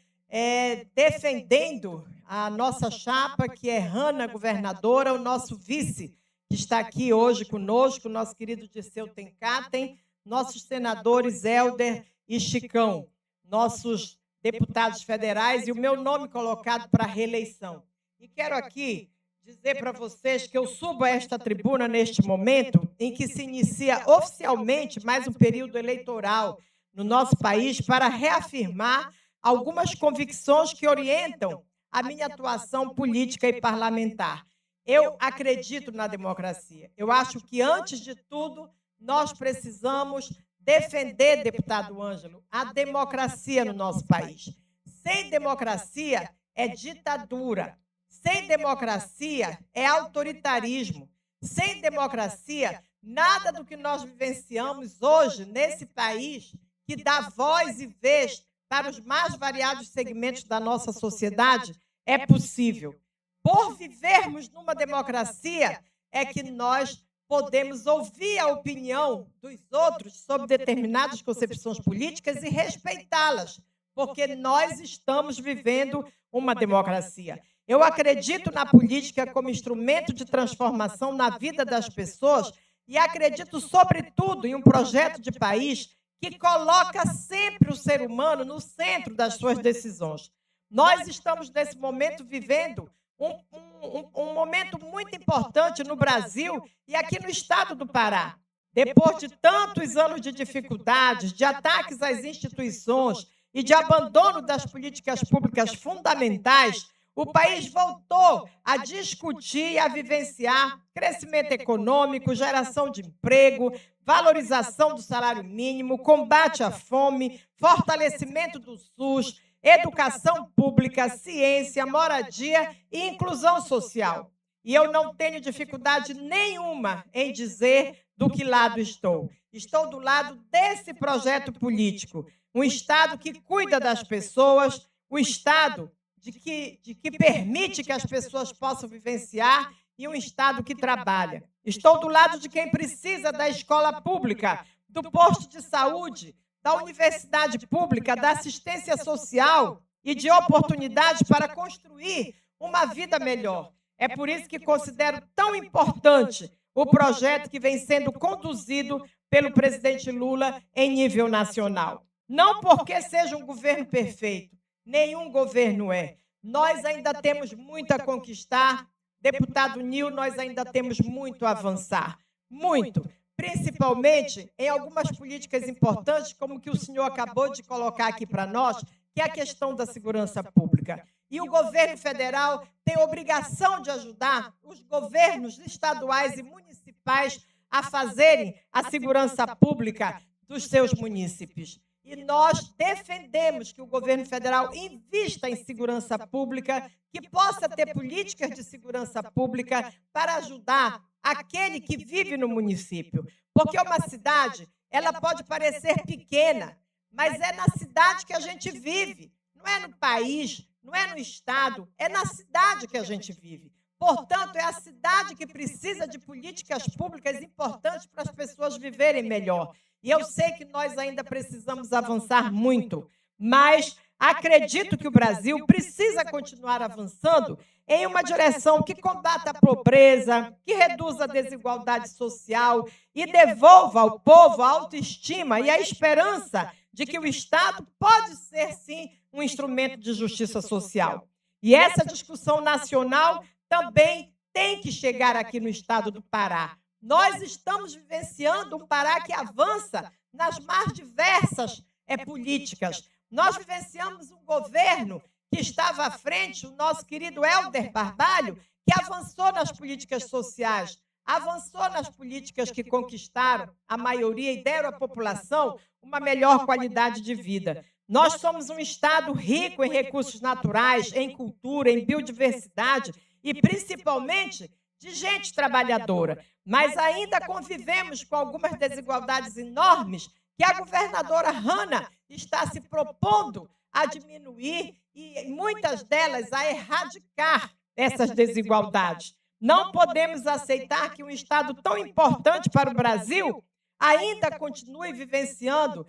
defendendo a nossa chapa, que é Hanna governadora, o nosso vice, que está aqui hoje conosco, nosso querido Dirceu Tenkaten, nossos senadores Helder e Chicão, nossos deputados federais e o meu nome colocado para reeleição. E quero aqui dizer para vocês que eu subo a esta tribuna neste momento em que se inicia oficialmente mais um período eleitoral no nosso país para reafirmar algumas convicções que orientam a minha atuação política e parlamentar. Eu acredito na democracia. Eu acho que, antes de tudo, nós precisamos defender, deputado Ângelo, a democracia no nosso país. Sem democracia é ditadura. Sem democracia é autoritarismo. Sem democracia, nada do que nós vivenciamos hoje nesse país, que dá voz e vez para os mais variados segmentos da nossa sociedade, é possível. Por vivermos numa democracia, é que nós podemos ouvir a opinião dos outros sobre determinadas concepções políticas e respeitá-las, porque nós estamos vivendo uma democracia. Eu acredito na política como instrumento de transformação na vida das pessoas e acredito, sobretudo, em um projeto de país que coloca sempre o ser humano no centro das suas decisões. Nós estamos, nesse momento, vivendo um momento muito importante no Brasil e aqui no estado do Pará. Depois de tantos anos de dificuldades, de ataques às instituições e de abandono das políticas públicas fundamentais, o país voltou a discutir e a vivenciar crescimento econômico, geração de emprego, valorização do salário mínimo, combate à fome, fortalecimento do SUS, educação pública, ciência, moradia e inclusão social. E eu não tenho dificuldade nenhuma em dizer do que lado estou. Estou do lado desse projeto político, um Estado que cuida das pessoas, um Estado de que permite que as pessoas possam vivenciar e um Estado que trabalha. Estou do lado de quem precisa da escola pública, do posto de saúde, da universidade pública, da assistência social e de oportunidades para construir uma vida melhor. É por isso que considero tão importante o projeto que vem sendo conduzido pelo presidente Lula em nível nacional. Não porque seja um governo perfeito, nenhum governo é. Nós ainda temos muito a conquistar. Deputado Nil, nós ainda temos muito a avançar. Muito. Principalmente em algumas políticas importantes, como que o senhor acabou de colocar aqui para nós, que é a questão da segurança pública. E o governo federal tem obrigação de ajudar os governos estaduais e municipais a fazerem a segurança pública dos seus munícipes. E nós defendemos que o governo federal invista em segurança pública, que possa ter políticas de segurança pública para ajudar aquele que vive no município. Porque uma cidade, ela pode parecer pequena, mas é na cidade que a gente vive. Não é no país, não é no estado, é na cidade que a gente vive. Portanto, é a cidade que precisa de políticas públicas importantes para as pessoas viverem melhor. E eu sei que nós ainda precisamos avançar muito, mas acredito que o Brasil precisa continuar avançando em uma direção que combata a pobreza, que reduza a desigualdade social e devolva ao povo a autoestima e a esperança de que o Estado pode ser, sim, um instrumento de justiça social. E essa discussão nacional também tem que chegar aqui no estado do Pará. Nós estamos vivenciando um Pará que avança nas mais diversas políticas. Nós vivenciamos um governo que estava à frente, o nosso querido Helder Barbalho, que avançou nas políticas sociais, avançou nas políticas que conquistaram a maioria e deram à população uma melhor qualidade de vida. Nós somos um estado rico em recursos naturais, em cultura, em biodiversidade e, principalmente, de gente trabalhadora. Mas ainda convivemos com algumas desigualdades enormes que a governadora Hanna está se propondo a diminuir e, muitas delas, a erradicar essas desigualdades. Não podemos aceitar que um estado tão importante para o Brasil ainda continue vivenciando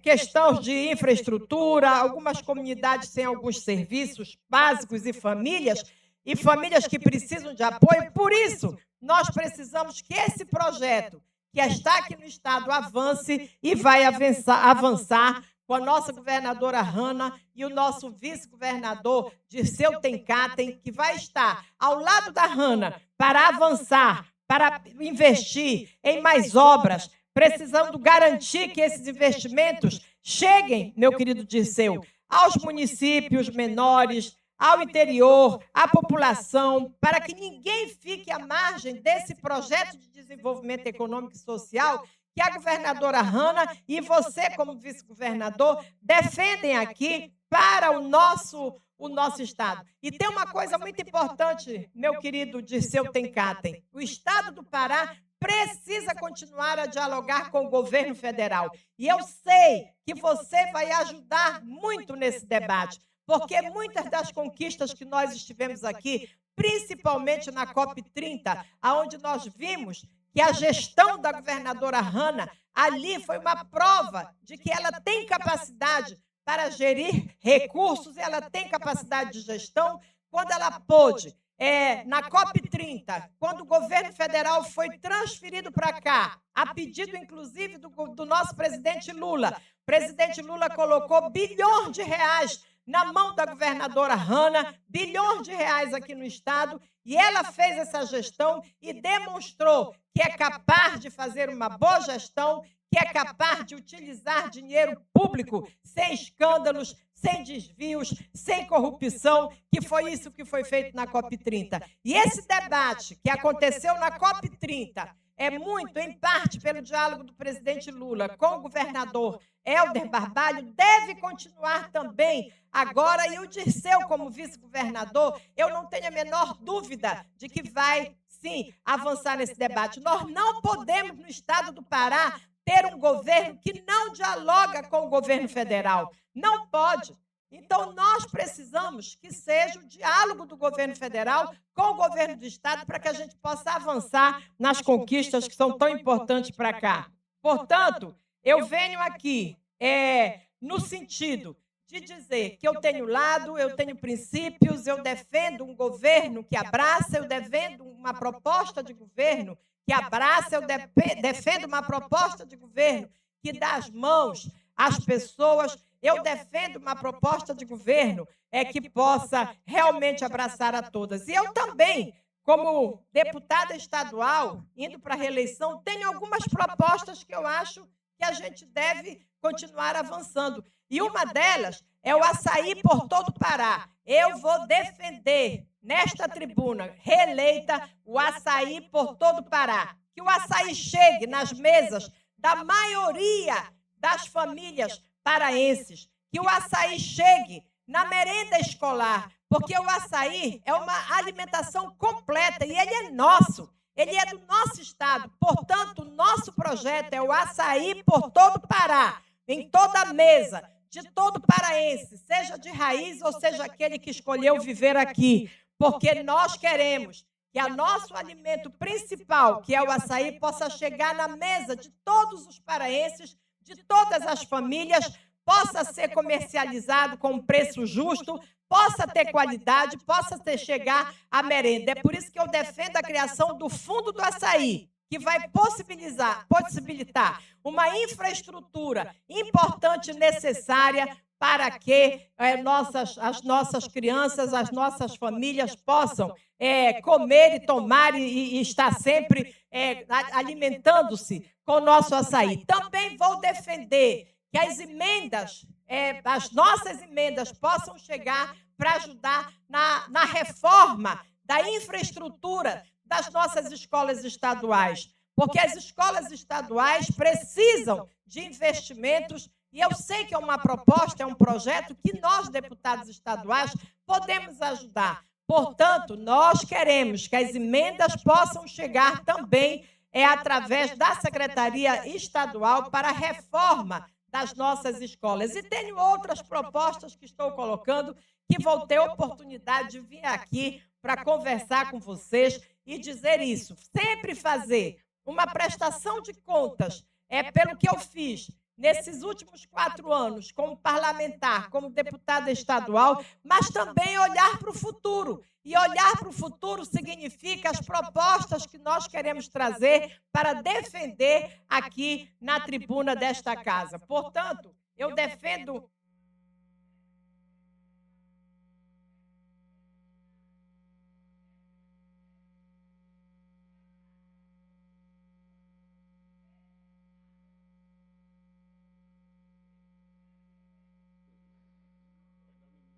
questões de infraestrutura, algumas comunidades sem alguns serviços básicos e famílias que precisam de apoio. Por isso, nós precisamos que esse projeto, que está aqui no Estado, avance e vai avançar com a nossa governadora Hanna e o nosso vice-governador Dirceu Tenkaten, que vai estar ao lado da Hanna para avançar, para investir em mais obras, precisando garantir que esses investimentos cheguem, meu querido Dirceu, aos municípios menores, ao interior, à população, para que ninguém fique à margem desse projeto de desenvolvimento econômico e social que a governadora Hanna e você, como vice-governador, defendem aqui para o nosso Estado. E tem uma coisa muito importante, meu querido Dirceu Tenkaten: o Estado do Pará precisa continuar a dialogar com o governo federal. E eu sei que você vai ajudar muito nesse debate, porque muitas das conquistas que nós estivemos aqui, principalmente na COP30, onde nós vimos que a gestão da governadora Hanna ali foi uma prova de que ela tem capacidade para gerir recursos, ela tem capacidade de gestão. Quando ela pôde, na COP30, quando o governo federal foi transferido para cá, a pedido, inclusive, do nosso presidente Lula. O presidente Lula colocou bilhões de reais na mão da governadora Hanna, bilhões de reais aqui no Estado, e ela fez essa gestão e demonstrou que é capaz de fazer uma boa gestão, que é capaz de utilizar dinheiro público sem escândalos, sem desvios, sem corrupção, que foi isso que foi feito na COP30. E esse debate que aconteceu na COP30 é muito, em parte, pelo diálogo do presidente Lula com o governador Helder Barbalho, deve continuar também agora, e o Dirceu, como vice-governador, eu não tenho a menor dúvida de que vai, sim, avançar nesse debate. Nós não podemos, no estado do Pará, ter um governo que não dialoga com o governo federal. Não pode. Então, nós precisamos que seja o diálogo do governo federal com o governo do estado para que a gente possa avançar nas conquistas que são tão importantes para cá. Portanto, eu venho aqui no sentido de dizer que eu tenho lado, eu tenho princípios, eu defendo um governo que abraça, eu defendo uma proposta de governo que abraça, eu defendo uma proposta de governo que dá as mãos às pessoas, eu defendo uma proposta de governo que possa realmente abraçar a todas. E eu também, como deputada estadual, indo para a reeleição, tenho algumas propostas que eu acho que a gente deve continuar avançando. E uma delas é o açaí por todo o Pará. Eu vou defender nesta tribuna, reeleita o açaí por todo o Pará. Que o açaí chegue nas mesas da maioria das famílias paraenses. Que o açaí chegue na merenda escolar, porque o açaí é uma alimentação completa e ele é nosso. Ele é do nosso estado. Portanto, o nosso projeto é o açaí por todo o Pará, em toda a mesa, de todo paraense, seja de raiz ou seja aquele que escolheu viver aqui, porque nós queremos que o nosso alimento principal, que é o açaí, possa chegar na mesa de todos os paraenses, de todas as famílias, possa ser comercializado com um preço justo, possa ter qualidade, possa chegar à merenda. É por isso que eu defendo a criação do Fundo do Açaí, que vai possibilitar uma infraestrutura importante e necessária para que as nossas crianças, as nossas famílias possam comer e tomar e estar sempre alimentando-se com o nosso açaí. Também vou defender que as nossas emendas possam chegar para ajudar na reforma da infraestrutura das nossas escolas estaduais, porque as escolas estaduais precisam de investimentos e eu sei que é uma proposta, é um projeto que nós, deputados estaduais, podemos ajudar. Portanto, nós queremos que as emendas possam chegar também através da Secretaria Estadual para a reforma das nossas escolas. E tenho outras propostas que estou colocando, que vou ter oportunidade de vir aqui para conversar com vocês e dizer isso. Sempre fazer uma prestação de contas pelo que eu fiz nesses últimos 4 anos como parlamentar, como deputada estadual, mas também olhar para o futuro. E olhar para o futuro significa as propostas que nós queremos trazer para defender aqui na tribuna desta casa. Portanto, eu defendo...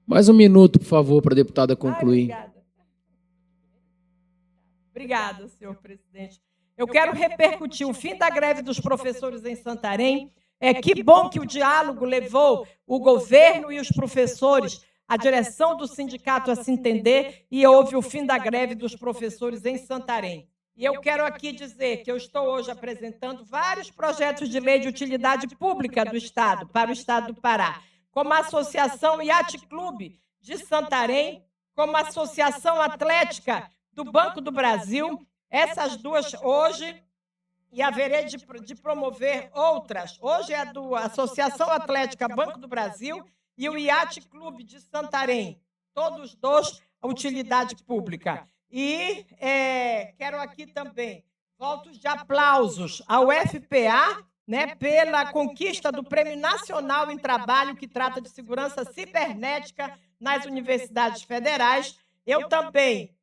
Mais um minuto, por favor, para a deputada concluir. Obrigada, senhor presidente. Eu quero repercutir o fim da greve dos professores em Santarém. Que bom que o diálogo levou o governo e os professores, a direção do sindicato a se entender e houve o fim da greve dos professores em Santarém. E eu quero aqui dizer que eu estou hoje apresentando vários projetos de lei de utilidade pública do Estado, para o Estado do Pará, como a Associação Yacht Clube de Santarém, como a Associação Atlética do Banco do Brasil, essas duas hoje, e haverei de promover outras. Hoje é a do Associação Atlética Banco do Brasil e o Yacht Clube de Santarém, todos dois utilidade pública. E quero aqui também votos de aplausos ao FPA, pela conquista do Prêmio Nacional em Trabalho, que trata de segurança cibernética nas universidades federais. Eu também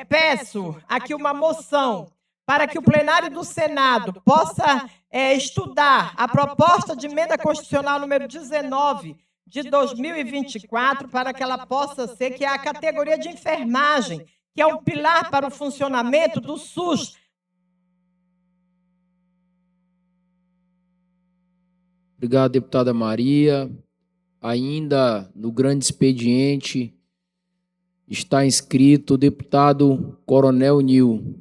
peço aqui uma moção para que o plenário do Senado possa estudar a proposta de emenda constitucional número 19 de 2024, para que ela possa ser, que é a categoria de enfermagem, que é um pilar para o funcionamento do SUS. Obrigado, deputada Maria. Ainda no grande expediente está inscrito o deputado Coronel Nil.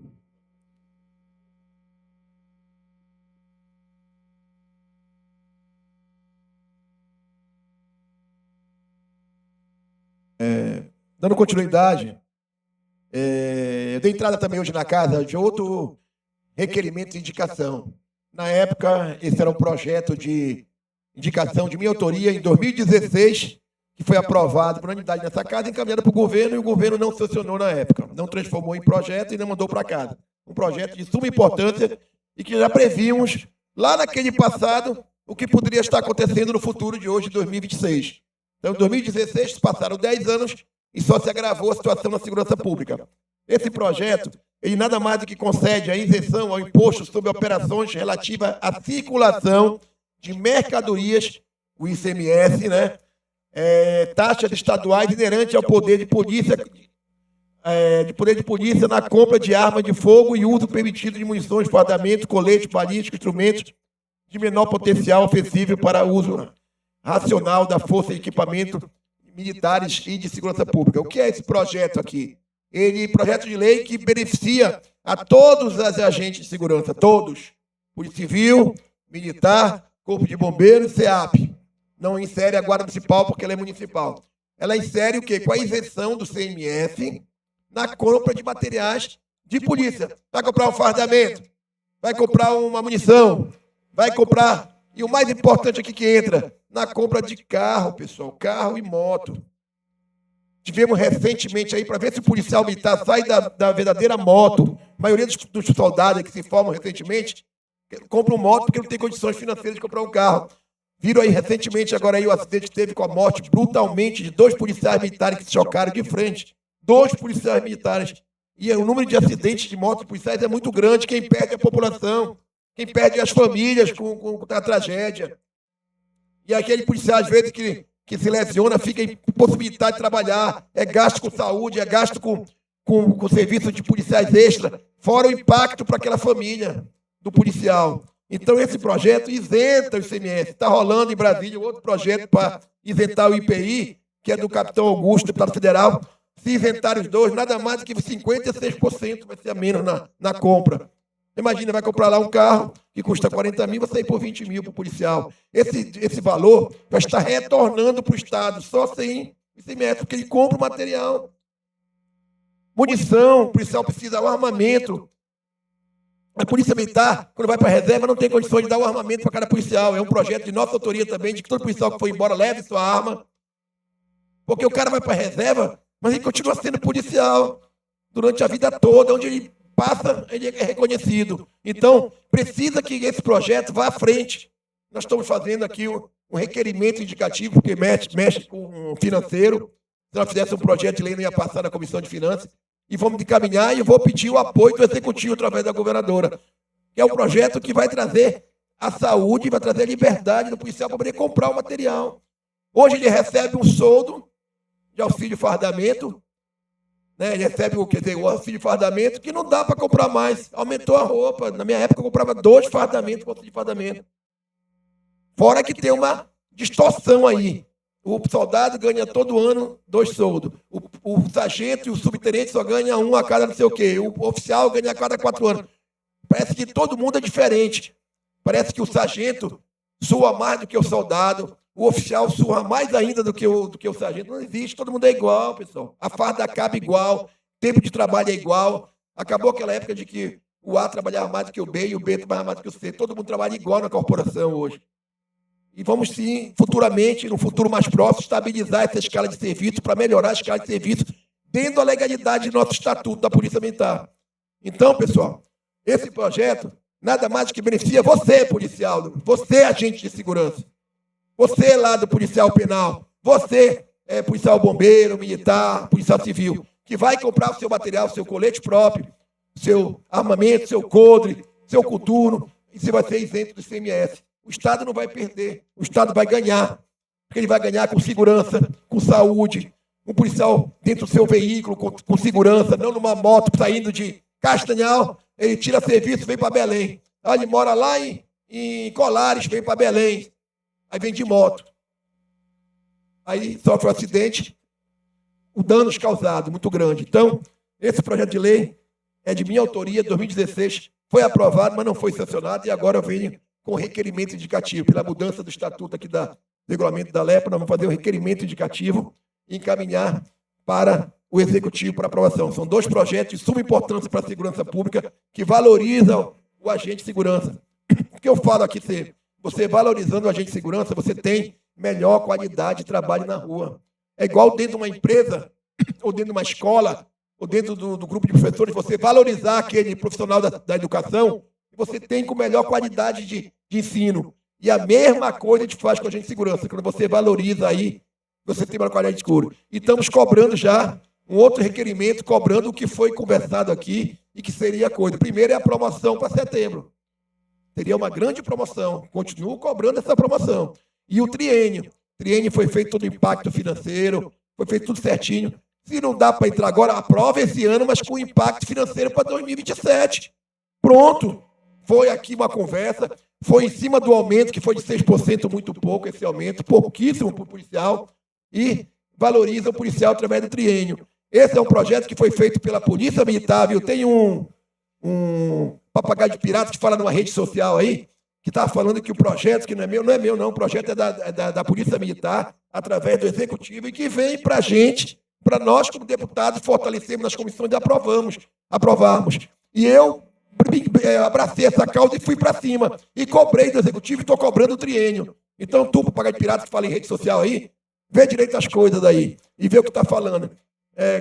Dando continuidade, eu dei entrada também hoje na casa de outro requerimento de indicação. Na época, esse era um projeto de indicação de minha autoria em 2016, que foi aprovado por unanimidade nessa casa, encaminhado para o governo, e o governo não sancionou na época, não transformou em projeto e não mandou para casa. Um projeto de suma importância e que já prevíamos, lá naquele passado, o que poderia estar acontecendo no futuro de hoje, 2026. Então, em 2016, passaram 10 anos e só se agravou a situação na segurança pública. Esse projeto, ele nada mais do que concede a isenção ao imposto sobre operações relativas à circulação de mercadorias, o ICMS, taxas estaduais inerentes ao poder de polícia, de poder de polícia na compra de armas de fogo e uso permitido de munições, fardamento, colete, balístico, instrumentos de menor potencial ofensivo para uso racional da força e equipamento militares e de segurança pública. O que é esse projeto aqui? Ele é um projeto de lei que beneficia a todos os agentes de segurança, todos. Polícia Civil, Militar, Corpo de Bombeiros, SEAP. Não insere a Guarda Municipal porque ela é municipal. Ela insere o quê? Com a isenção do CMS na compra de materiais de polícia. Vai comprar um fardamento, vai comprar uma munição, vai comprar... E o mais importante aqui que entra, na compra de carro, pessoal, carro e moto. Tivemos recentemente aí, para ver se o policial militar sai da verdadeira moto. A maioria dos soldados que se formam recentemente compram moto porque não tem condições financeiras de comprar um carro. Viram aí recentemente, agora aí o acidente que teve com a morte brutalmente de 2 policiais militares que se chocaram de frente. 2 policiais militares. E o número de acidentes de motos policiais é muito grande. Quem perde é a população. Quem perde as famílias com a tragédia. E aquele policial, às vezes, que se lesiona, fica impossibilitado de trabalhar. É gasto com saúde, é gasto com serviço de policiais extra, fora o impacto para aquela família do policial. Então, esse projeto isenta o ICMS. Está rolando em Brasília outro projeto para isentar o IPI, que é do capitão Augusto, deputado federal. Se isentar os dois, nada mais do que 56% vai ser a menos na compra. Imagina, vai comprar lá um carro que custa 40 mil, vai sair por 20 mil para o policial. Esse valor vai estar retornando para o Estado, só sem ICMS, porque ele compra o material. Munição, o policial precisa do armamento. A polícia militar, quando vai para a reserva, não tem condições de dar o armamento para cada policial. É um projeto de nossa autoria também, de que todo policial que for embora leve sua arma. Porque o cara vai para a reserva, mas ele continua sendo policial durante a vida toda, onde ele passa, ele é reconhecido. Então, precisa que esse projeto vá à frente. Nós estamos fazendo aqui um requerimento indicativo, porque mexe com o financeiro. Se nós fizéssemos um projeto de lei, não ia passar na Comissão de Finanças. E vamos encaminhar e eu vou pedir o apoio do Executivo através da governadora. Que é um projeto que vai trazer a saúde, vai trazer a liberdade do policial para poder comprar o material. Hoje ele recebe um soldo de auxílio fardamento, né? Ele recebe o auxílio fardamento que não dá para comprar mais. Aumentou a roupa. Na minha época eu comprava 2 fardamentos com auxílio fardamento. Fora que tem uma distorção aí. O soldado ganha todo ano 2 soldos. O sargento e o subtenente só ganham 1 a cada não sei o quê. O oficial ganha a cada 4 anos. Parece que todo mundo é diferente. Parece que o sargento sua mais do que o soldado. O oficial sua mais ainda do que o sargento. Não existe, todo mundo é igual, pessoal. A farda acaba igual, tempo de trabalho é igual. Acabou aquela época de que o A trabalhava mais do que o B e o B trabalhava mais do que o C. Todo mundo trabalha igual na corporação hoje. E vamos sim, futuramente, no futuro mais próximo, estabilizar essa escala de serviço para melhorar a escala de serviço dentro da legalidade do nosso estatuto da Polícia Militar. Então, pessoal, esse projeto nada mais do que beneficia você, policial, você, agente de segurança. Você lá do policial penal, você, policial bombeiro, militar, policial civil, que vai comprar o seu material, seu colete próprio, seu armamento, seu coldre, seu coturno, e você vai ser isento do ICMS. O Estado não vai perder, o Estado vai ganhar, porque ele vai ganhar com segurança, com saúde, um policial dentro do seu veículo, com segurança, não numa moto saindo de Castanhal, ele tira serviço e vem para Belém. Aí ele mora lá em Colares, vem para Belém. Aí vem de moto. Aí sofre um acidente, o danos causados, muito grande. Então, esse projeto de lei é de minha autoria, 2016, foi aprovado, mas não foi sancionado, e agora eu venho com requerimento indicativo. Pela mudança do estatuto aqui do regulamento da LEPA, nós vamos fazer um requerimento indicativo e encaminhar para o Executivo para aprovação. São 2 projetos de suma importância para a segurança pública que valorizam o agente de segurança. O que eu falo aqui sempre? Você valorizando o agente de segurança, você tem melhor qualidade de trabalho na rua. É igual dentro de uma empresa, ou dentro de uma escola, ou dentro do grupo de professores, você valorizar aquele profissional da educação, você tem com melhor qualidade de ensino. E a mesma coisa a gente faz com a agente de segurança. Quando você valoriza aí, você tem uma qualidade de escuro. E estamos cobrando já um outro requerimento, cobrando o que foi conversado aqui e que seria a coisa. Primeiro é a promoção para setembro. Seria uma grande promoção. Continuo cobrando essa promoção. E o triênio. O triênio foi feito todo o impacto financeiro, foi feito tudo certinho. Se não dá para entrar agora, aprova esse ano, mas com impacto financeiro para 2027. Pronto. Foi aqui uma conversa, foi em cima do aumento, que foi de 6%, muito pouco esse aumento, pouquíssimo para o policial, e valoriza o policial através do triênio. Esse é um projeto que foi feito pela Polícia Militar, viu? Tem um papagaio de pirata que fala numa rede social aí, que está falando que o projeto, que não é meu não, o projeto é da Polícia Militar, através do Executivo, e que vem para a gente, para nós, como deputados, fortalecemos nas comissões e aprovarmos. E eu abracei essa causa e fui para cima. E cobrei do Executivo e estou cobrando o triênio. Então, tu, papagaio de pirata, que fala em rede social aí, vê direito as coisas aí e vê o que está falando.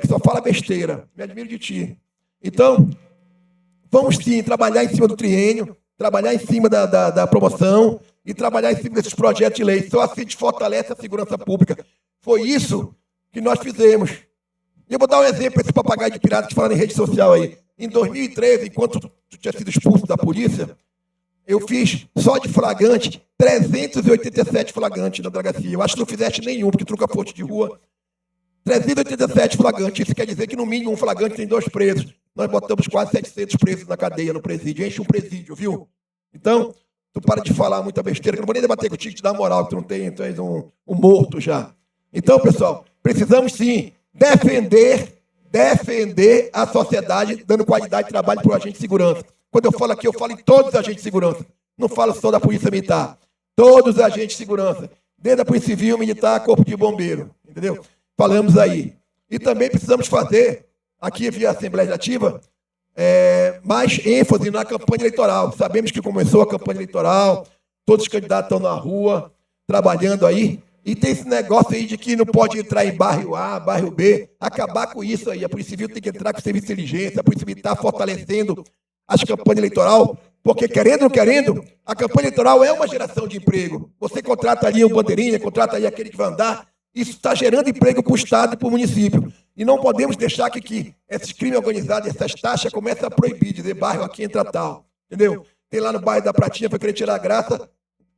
Que só fala besteira. Me admiro de ti. Então, vamos sim trabalhar em cima do triênio, trabalhar em cima da promoção e trabalhar em cima desses projetos de lei. Só assim a gente fortalece a segurança pública. Foi isso que nós fizemos. E eu vou dar um exemplo para esse papagaio de pirata que fala em rede social aí. Em 2013, enquanto tu tinha sido expulso da polícia, eu fiz só de flagrante 387 flagrantes na delegacia. Eu acho que não fizeste nenhum, porque tu nunca foste de rua. 387 flagrantes. Isso quer dizer que no mínimo um flagrante tem 2 presos. Nós botamos quase 700 presos na cadeia, no presídio. Enche um presídio, viu? Então, tu para de falar muita besteira, que eu não vou nem debater contigo, te dar moral, que tu não tem, tu és um morto já. Então, pessoal, precisamos sim defender a sociedade, dando qualidade de trabalho para o agente de segurança. Quando eu falo aqui, eu falo em todos os agentes de segurança. Não falo só da Polícia Militar. Todos os agentes de segurança. Desde a Polícia Civil, Militar, Corpo de Bombeiro. Entendeu? Falamos aí. E também precisamos fazer, aqui via Assembleia Legislativa, mais ênfase na campanha eleitoral. Sabemos que começou a campanha eleitoral, todos os candidatos estão na rua, trabalhando aí. E tem esse negócio aí de que não pode entrar em bairro A, bairro B, acabar com isso aí. A Polícia Civil tem que entrar com o serviço de inteligência, a Polícia Militar fortalecendo as campanhas eleitorais, porque querendo ou não querendo, a campanha eleitoral é uma geração de emprego. Você contrata ali um bandeirinha, contrata aí aquele que vai andar, isso está gerando emprego para o Estado e para o município. E não podemos deixar que esses crimes organizados, essas taxas, comecem a proibir, dizer bairro aqui entra tal. Entendeu? Tem lá no bairro da Pratinha para querer tirar a graça,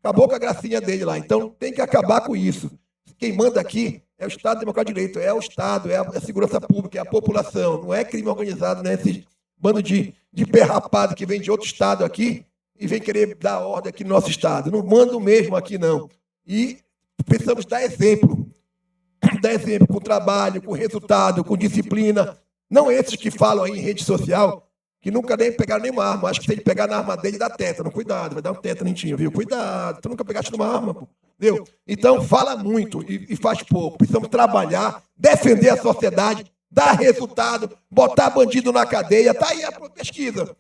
acabou com a gracinha dele lá. Então, tem que acabar com isso. Quem manda aqui é o Estado Democrático de Direito, é o Estado, é a segurança pública, é a população. Não é crime organizado, né? Esse bando de pé rapado que vem de outro Estado aqui e vem querer dar ordem aqui no nosso Estado. Não manda o mesmo aqui, não. E precisamos dar exemplo. Dar exemplo com trabalho, com resultado, com disciplina. Não esses que falam aí em rede social, que nunca nem pegaram nenhuma arma. Acho que se ele pegar na arma dele, dá tétano. Cuidado, vai dar um tétano em ti, viu? Cuidado, tu nunca pegaste numa arma, pô. Entendeu? Então, fala muito e faz pouco. Precisamos trabalhar, defender a sociedade, dar resultado, botar bandido na cadeia. Tá aí a pesquisa.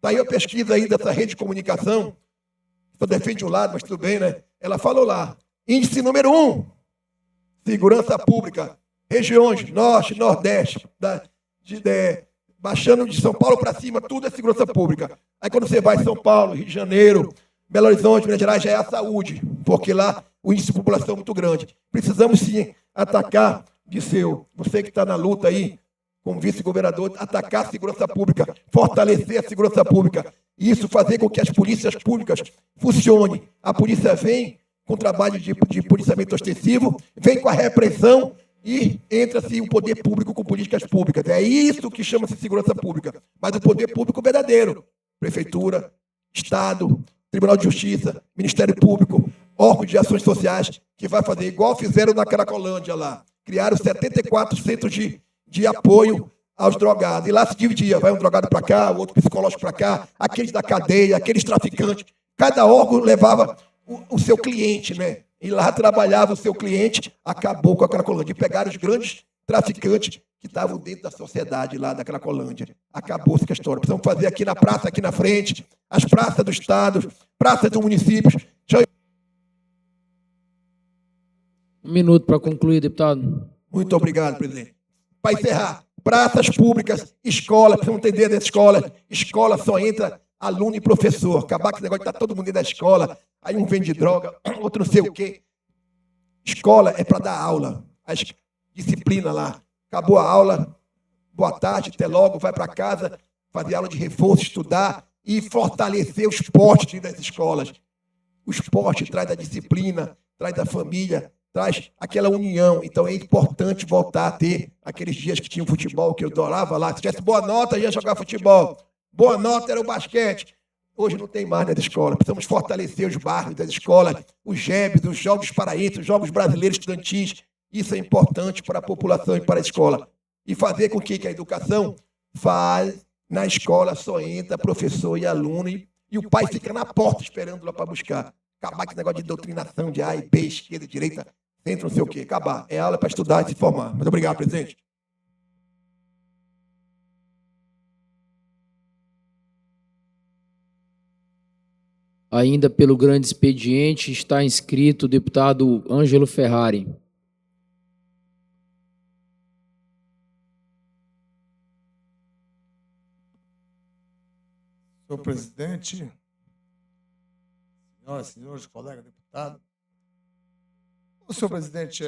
Tá aí a pesquisa aí dessa rede de comunicação. Só defende um lado, mas tudo bem, né? Ela falou lá. Índice número 1. Segurança pública. Regiões, Norte, Nordeste, baixando de São Paulo para cima, tudo é segurança pública. Aí quando você vai em São Paulo, Rio de Janeiro, Belo Horizonte, Minas Gerais, já é a saúde, porque lá o índice de população é muito grande. Precisamos sim atacar, você que está na luta aí, como vice-governador, atacar a segurança pública, fortalecer a segurança pública, e isso fazer com que as polícias públicas funcionem. A polícia vem com trabalho de policiamento ostensivo, vem com a repressão, e entra-se o poder público com políticas públicas. É isso que chama-se segurança pública. Mas o poder público verdadeiro. Prefeitura, Estado, Tribunal de Justiça, Ministério Público, órgãos de ações sociais, que vai fazer igual fizeram na Cracolândia lá. Criaram 74 centros de apoio aos drogados. E lá se dividia. Vai um drogado para cá, o outro psicológico para cá, aqueles da cadeia, aqueles traficantes. Cada órgão levava o seu cliente, né? E lá trabalhava o seu cliente, acabou com a Cracolândia. E pegaram os grandes traficantes que estavam dentro da sociedade lá da Cracolândia. Acabou-se com a história. Precisamos fazer aqui na praça, aqui na frente, as praças do Estado, praças dos municípios. Um minuto para concluir, deputado. Muito obrigado, presidente. Para encerrar, praças públicas, escola, precisamos entender dessa escola. Escola só entra aluno e professor. Acabar com esse negócio de estar todo mundo dentro da escola, aí um vende droga, outro não sei o quê. Escola é para dar aula. A disciplina lá. Acabou a aula, boa tarde, até logo, vai para casa, fazer aula de reforço, estudar e fortalecer o esporte das escolas. O esporte traz a disciplina, traz a família, traz aquela união. Então é importante voltar a ter aqueles dias que tinha futebol, que eu adorava lá. Se tivesse boa nota, ia jogar futebol. Boa nota era o basquete. Hoje não tem mais na escola. Precisamos fortalecer os bairros das escolas, os GEBs, os Jogos Paraenses, os Jogos Brasileiros Estudantis. Isso é importante para a população e para a escola. E fazer com que a educação faz na escola, só entra professor e aluno, e o pai fica na porta esperando lá para buscar. Acabar com esse negócio de doutrinação de A e B, esquerda, direita, centro, não sei o quê. Acabar. É aula para estudar e se formar. Muito obrigado, presidente. Ainda pelo grande expediente está inscrito o deputado Ângelo Ferrari. Senhor presidente, senhoras e senhores, colegas deputados. Senhor presidente,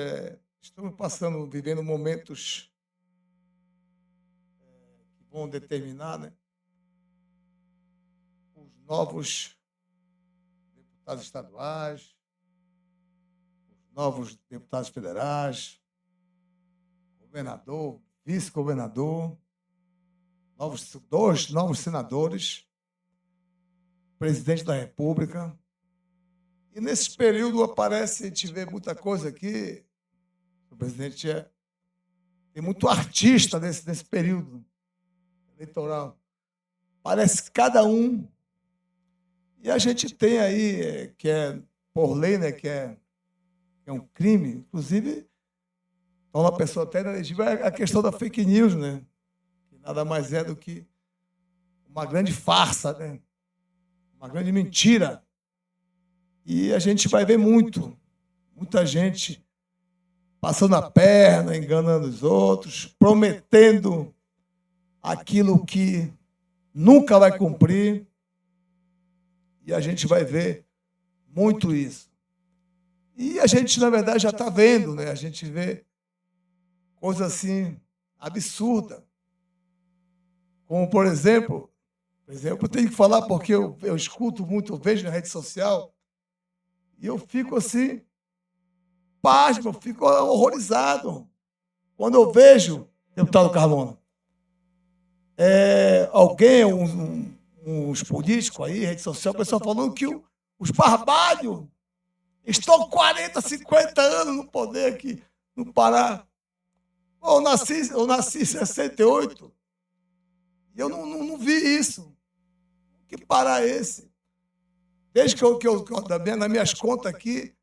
estamos vivendo momentos que vão determinar, né, os novos deputados estaduais, os novos deputados federais, governador, vice-governador, dois novos senadores, presidente da República. E nesse período a gente vê muita coisa aqui. O presidente tem muito artista nesse período eleitoral. Parece que cada um. E a gente tem aí, que é por lei, né, que é um crime, inclusive, então a pessoa até inelegível, é a questão da fake news, né? Que nada mais é do que uma grande farsa, né? Uma grande mentira. E a gente vai ver muita gente passando a perna, enganando os outros, prometendo aquilo que nunca vai cumprir. E a gente vai ver muito isso. E a gente, na verdade, já está vendo, né? A gente vê coisa assim absurda. Como, por exemplo, eu tenho que falar porque eu escuto muito, eu vejo na rede social, e eu fico assim, pasmo, eu fico horrorizado. Quando eu vejo, deputado Carmona, alguém, uns políticos aí, rede social, o pessoal falando que os barbalhos estão 40, 50 anos no poder aqui no Pará. Eu nasci em 68 e eu não vi isso. Que Pará é esse? Desde nas minhas contas aqui,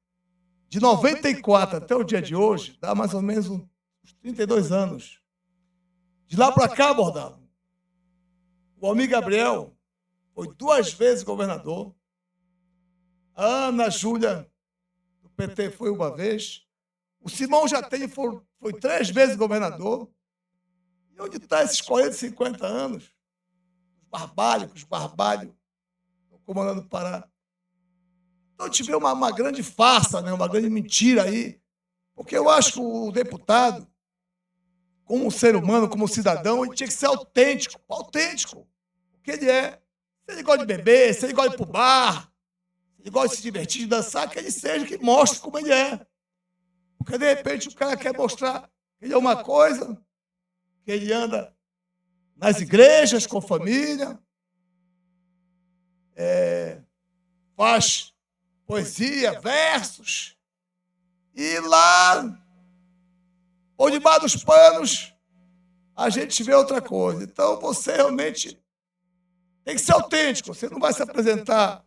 de 94 até o dia de hoje, dá mais ou menos uns 32 anos. De lá para cá, Bordado, o Almir Gabriel foi 2 vezes governador. A Ana Júlia, do PT, foi 1 vez. O Simão Jatene foi 3 vezes governador. E onde estão esses 40, 50 anos? Os barbalhos, comandando o Pará. Então, a gente vê uma grande farsa, né? Uma grande mentira aí, porque eu acho que o deputado, como ser humano, como cidadão, ele tinha que ser autêntico, o que ele é. Se ele gosta de beber, se ele gosta de ir para o bar, se ele gosta de se divertir, de dançar, que ele seja, que mostre como ele é. Porque, de repente, o cara quer mostrar que ele é uma coisa, que ele anda nas igrejas com família, faz poesia, versos, e lá, por debaixo dos panos, a gente vê outra coisa. Então, você realmente tem que ser autêntico. Você não vai se apresentar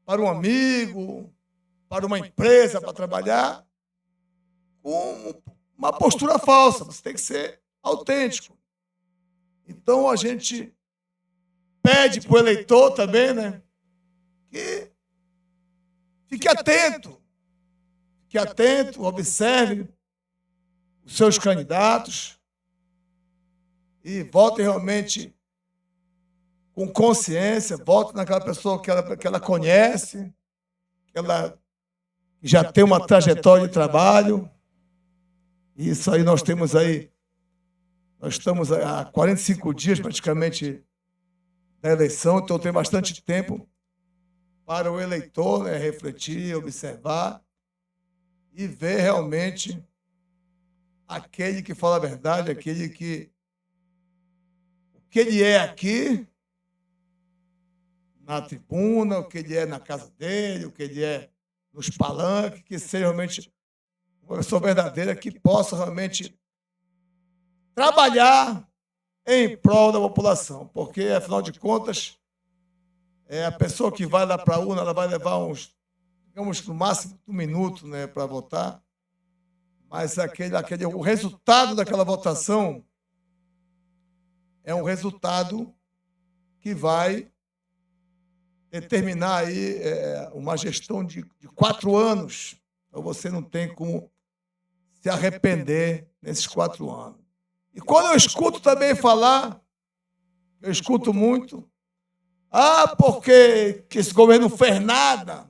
para um amigo, para uma empresa, para trabalhar, com uma postura falsa. Você tem que ser autêntico. Então, a gente pede para o eleitor também, né, que fique atento, observe os seus candidatos e vote realmente com consciência, vote naquela pessoa que ela conhece, que ela já tem uma trajetória de trabalho. Isso aí nós estamos há 45 dias praticamente da eleição, então tem bastante tempo para o eleitor, né, refletir, observar e ver realmente aquele que fala a verdade, aquele que o que ele é aqui na tribuna, o que ele é na casa dele, o que ele é nos palanques, que seja realmente uma pessoa verdadeira que possa realmente trabalhar em prol da população, porque, afinal de contas, a pessoa que vai lá para a urna, ela vai levar uns, digamos, no máximo 1 minuto, né, para votar, mas o resultado daquela votação é um resultado que vai determinar aí uma gestão de 4 anos. Então, você não tem como se arrepender nesses 4 anos. E quando eu escuto também falar, eu escuto muito, porque esse governo não fez nada,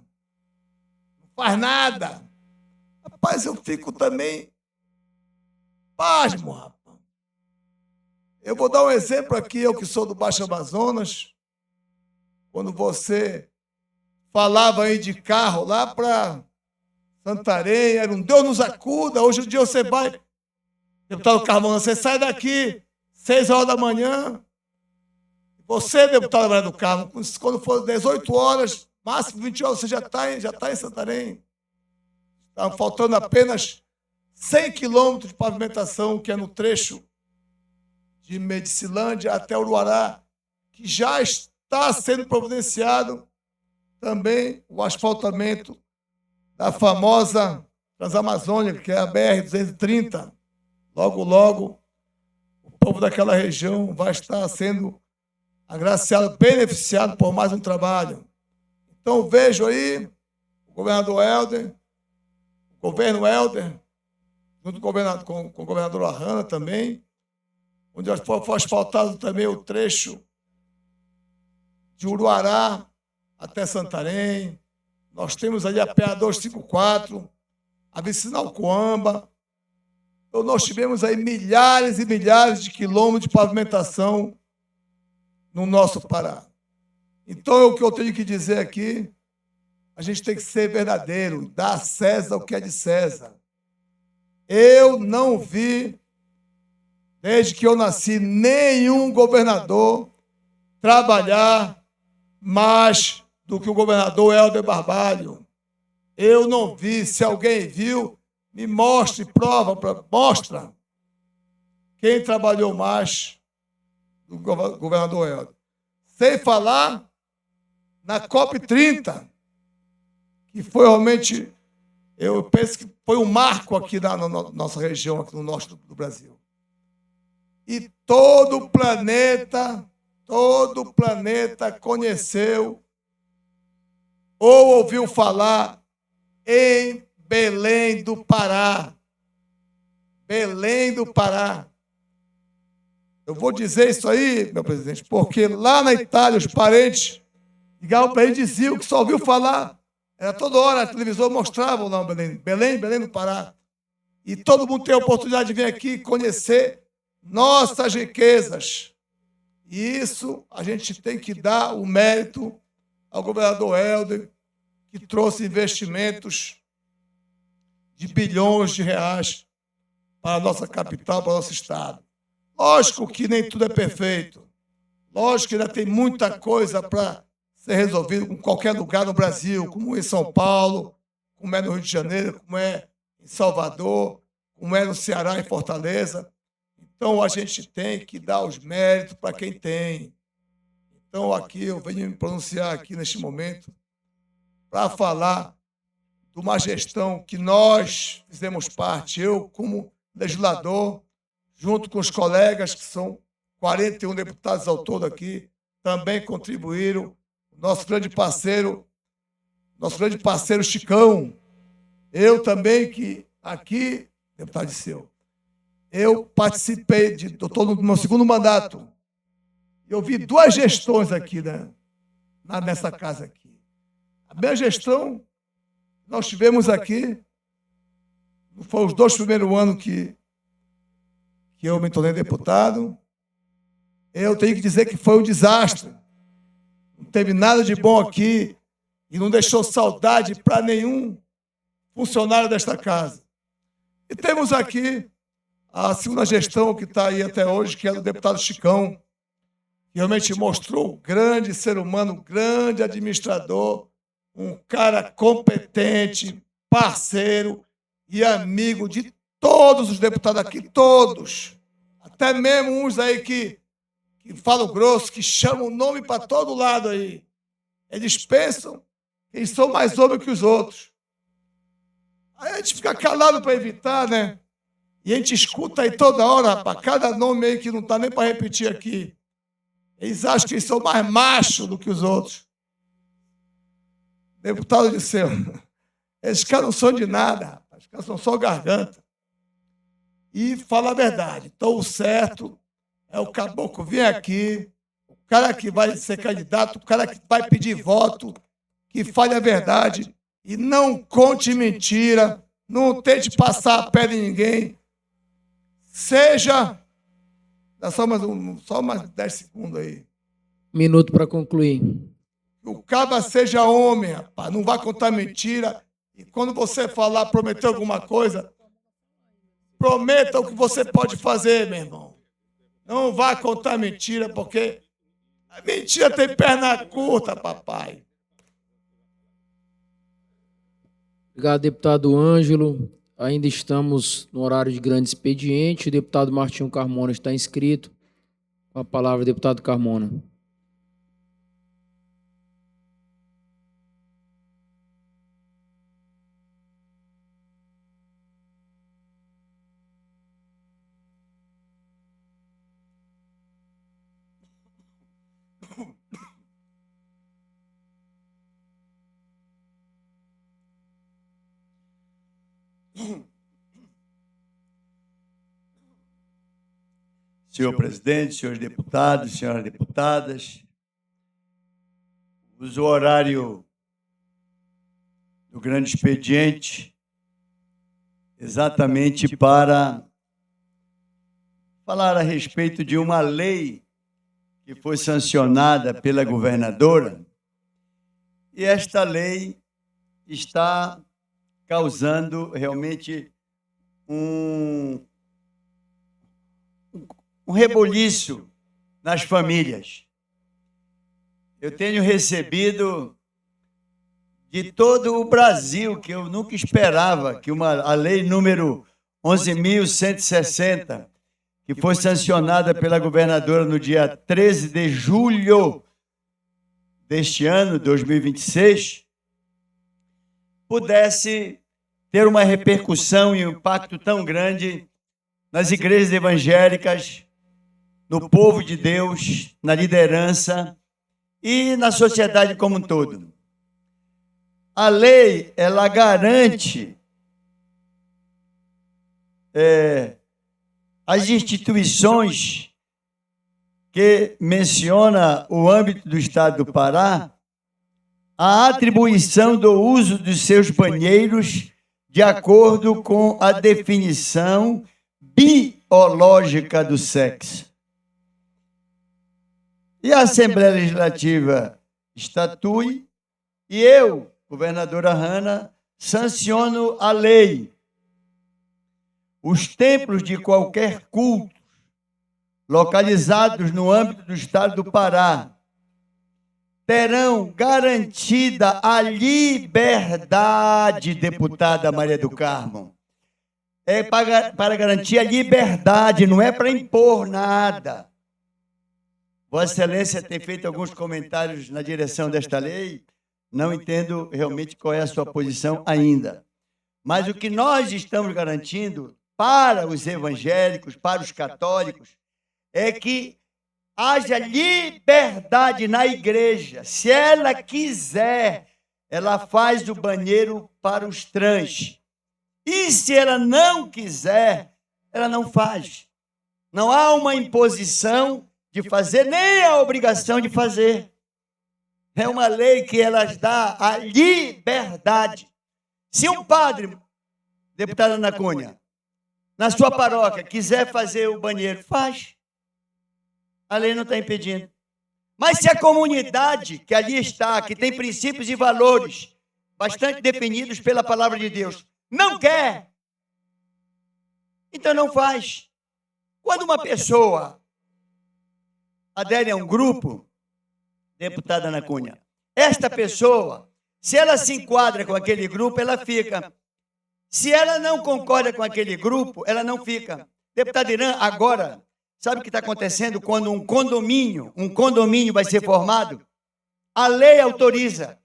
não faz nada. Rapaz, eu fico também pasmo, rapaz. Eu vou dar um exemplo aqui, eu que sou do Baixo Amazonas, quando você falava aí de carro lá para Santarém, era um Deus nos acuda, hoje em dia você vai, deputado Carmona, você sai daqui 6 horas da manhã, você, deputado Maria do Carmo, quando for 18 horas, máximo 20 horas, você já está em Santarém. Está faltando apenas 100 quilômetros de pavimentação, que é no trecho de Medicilândia até Uruará, que já está sendo providenciado também o asfaltamento da famosa Transamazônica, que é a BR-230. Logo, logo, o povo daquela região vai estar sendo agraciado, beneficiado por mais um trabalho. Então, vejo aí o governador Helder, o governo Helder, junto com o governador Arrana também, onde foi asfaltado também o trecho de Uruará até Santarém. Nós temos ali a PA 254, a Vicinal Coamba. Então, nós tivemos aí milhares e milhares de quilômetros de pavimentação no nosso Pará. Então, o que eu tenho que dizer aqui, a gente tem que ser verdadeiro, dar a César o que é de César. Eu não vi, desde que eu nasci, nenhum governador trabalhar mais do que o governador Helder Barbalho. Eu não vi. Se alguém viu, me mostre, mostra quem trabalhou mais do governador Helder. Sem falar na COP30, que foi realmente, eu penso que foi um marco aqui na nossa região, aqui no norte do Brasil. E todo o planeta conheceu ou ouviu falar em Belém do Pará. Belém do Pará. Eu vou dizer isso aí, meu presidente, porque lá na Itália os parentes ligavam para ele e diziam que só ouviu falar. Era toda hora, a televisão mostrava lá Belém do Pará. E todo mundo tem a oportunidade de vir aqui conhecer nossas riquezas. E isso a gente tem que dar o mérito ao governador Helder, que trouxe investimentos de bilhões de reais para a nossa capital, para o nosso estado. Lógico que nem tudo é perfeito. Lógico que ainda tem muita coisa para ser resolvido em qualquer lugar no Brasil, como em São Paulo, como é no Rio de Janeiro, como é em Salvador, como é no Ceará, em Fortaleza. Então, a gente tem que dar os méritos para quem tem. Então, aqui eu venho me pronunciar aqui neste momento para falar de uma gestão que nós fizemos parte, eu como legislador, junto com os colegas, que são 41 deputados ao todo aqui, também contribuíram. Nosso grande parceiro Chicão. Eu também, que aqui, deputado Disseu, eu participei, estou no meu segundo mandato. Eu vi 2 gestões aqui, né, nessa casa aqui. A minha gestão, nós tivemos aqui, foi os 2 primeiros anos que eu me tornei deputado. Eu tenho que dizer que foi um desastre. Não teve nada de bom aqui e não deixou saudade para nenhum funcionário desta casa. E temos aqui a segunda gestão que está aí até hoje, que é do deputado Chicão, que realmente mostrou um grande ser humano, um grande administrador, um cara competente, parceiro e amigo de todos os deputados aqui, todos. Até mesmo uns aí que falam grosso, que chamam o nome para todo lado aí. Eles pensam que eles são mais homens que os outros. Aí a gente fica calado para evitar, né? E a gente escuta aí toda hora, rapaz, cada nome aí que não está nem para repetir aqui. Eles acham que eles são mais machos do que os outros. Deputado de céu, esses caras não são de nada, rapaz. Os caras são só garganta. E fala a verdade. Então, o certo é o caboclo vir aqui, o cara que vai ser candidato, o cara que vai pedir voto, que fale a verdade e não conte mentira, não tente passar a pé de ninguém. Seja... Dá só mais 10 segundos aí. Minuto para concluir. Que o cabra seja homem, rapaz, não vai contar mentira. E quando você falar, prometer alguma coisa, prometa o que você pode fazer, meu irmão. Não vá contar mentira, porque a mentira tem perna curta, papai. Obrigado, deputado Ângelo. Ainda estamos no horário de grande expediente. O deputado Martinho Carmona está inscrito. Com a palavra, deputado Carmona. Senhor presidente, senhores deputados, senhoras deputadas, uso o horário do grande expediente exatamente para falar a respeito de uma lei que foi sancionada pela governadora, e esta lei está causando realmente um reboliço nas famílias. Eu tenho recebido de todo o Brasil, que eu nunca esperava, que a lei número 11.160, que foi sancionada pela governadora no dia 13 de julho deste ano, 2026, pudesse ter uma repercussão e um impacto tão grande nas igrejas evangélicas, no povo de Deus, na liderança e na sociedade como um todo. A lei, ela garante as instituições que menciona o âmbito do Estado do Pará, a atribuição do uso dos seus banheiros de acordo com a definição biológica do sexo. E a Assembleia Legislativa estatui e eu, governadora Hanna, sanciono a lei. Os templos de qualquer culto localizados no âmbito do Estado do Pará terão garantida a liberdade, deputada Maria do Carmo. É para garantir a liberdade, não é para impor nada. Vossa Excelência tem feito alguns comentários na direção desta lei, não entendo realmente qual é a sua posição ainda. Mas o que nós estamos garantindo para os evangélicos, para os católicos, é que haja liberdade na igreja. Se ela quiser, ela faz o banheiro para os trans. E se ela não quiser, ela não faz. Não há uma imposição de fazer, nem a obrigação de fazer. É uma lei que elas dá a liberdade. Se um padre, deputada Ana Cunha, na sua paróquia, quiser fazer o banheiro, faz. A lei não está impedindo. Mas se a comunidade que ali está, que tem princípios e valores, bastante definidos pela palavra de Deus. Não quer, então não faz. Quando uma pessoa adere a um grupo, deputada Ana Cunha, esta pessoa, se ela se enquadra com aquele grupo, ela fica. Se ela não concorda com aquele grupo, ela não fica. Deputado Irã, agora, sabe o que está acontecendo quando um condomínio vai ser formado? A lei autoriza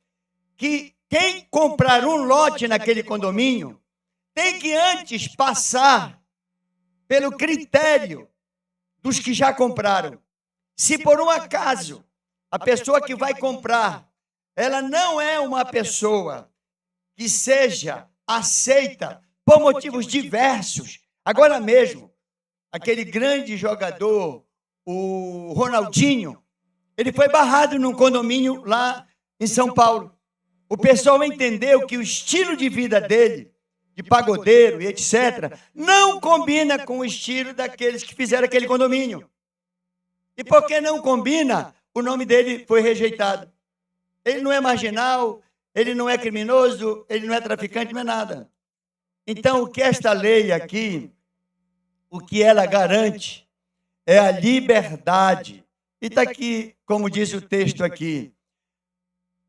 que quem comprar um lote naquele condomínio tem que antes passar pelo critério dos que já compraram. Se por um acaso a pessoa que vai comprar, ela não é uma pessoa que seja aceita por motivos diversos. Agora mesmo, aquele grande jogador, o Ronaldinho, ele foi barrado num condomínio lá em São Paulo. O pessoal entendeu que o estilo de vida dele, de pagodeiro e etc., não combina com o estilo daqueles que fizeram aquele condomínio. E porque não combina, o nome dele foi rejeitado. Ele não é marginal, ele não é criminoso, ele não é traficante, não é nada. Então, o que esta lei aqui, o que ela garante, é a liberdade. E está aqui, como diz o texto aqui,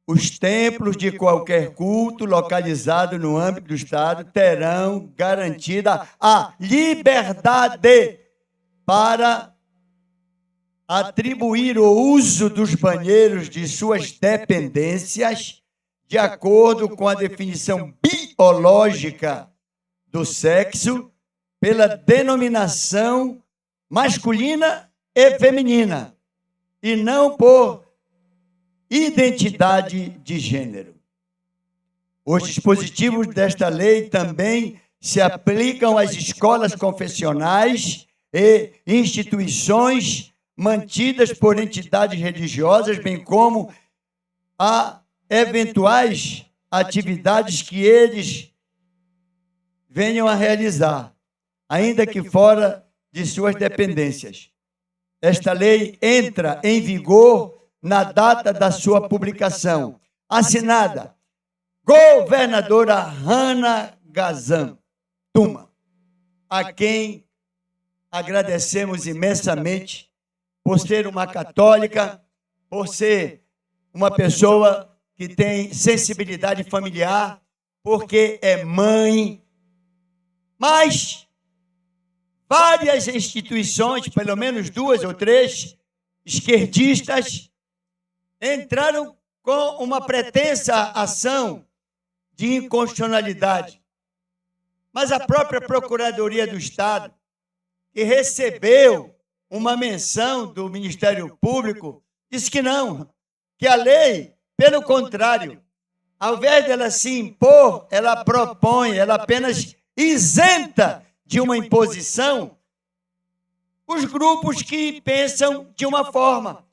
os templos de qualquer culto localizado no âmbito do Estado terão garantida a liberdade para atribuir o uso dos banheiros de suas dependências de acordo com a definição biológica do sexo pela denominação masculina e feminina e não por identidade de gênero. Os dispositivos desta lei também se aplicam às escolas confessionais e instituições mantidas por entidades religiosas, bem como a eventuais atividades que eles venham a realizar, ainda que fora de suas dependências. Esta lei entra em vigor na data da sua publicação. Assinada, governadora Hannah Gazan Tuma, a quem agradecemos imensamente por ser uma católica, por ser uma pessoa que tem sensibilidade familiar, porque é mãe, mas várias instituições, pelo menos 2 ou 3, esquerdistas, entraram com uma pretensa ação de inconstitucionalidade. Mas a própria Procuradoria do Estado, que recebeu uma menção do Ministério Público, disse que não, que a lei, pelo contrário, ao invés dela se impor, ela propõe, ela apenas isenta de uma imposição os grupos que pensam de uma forma.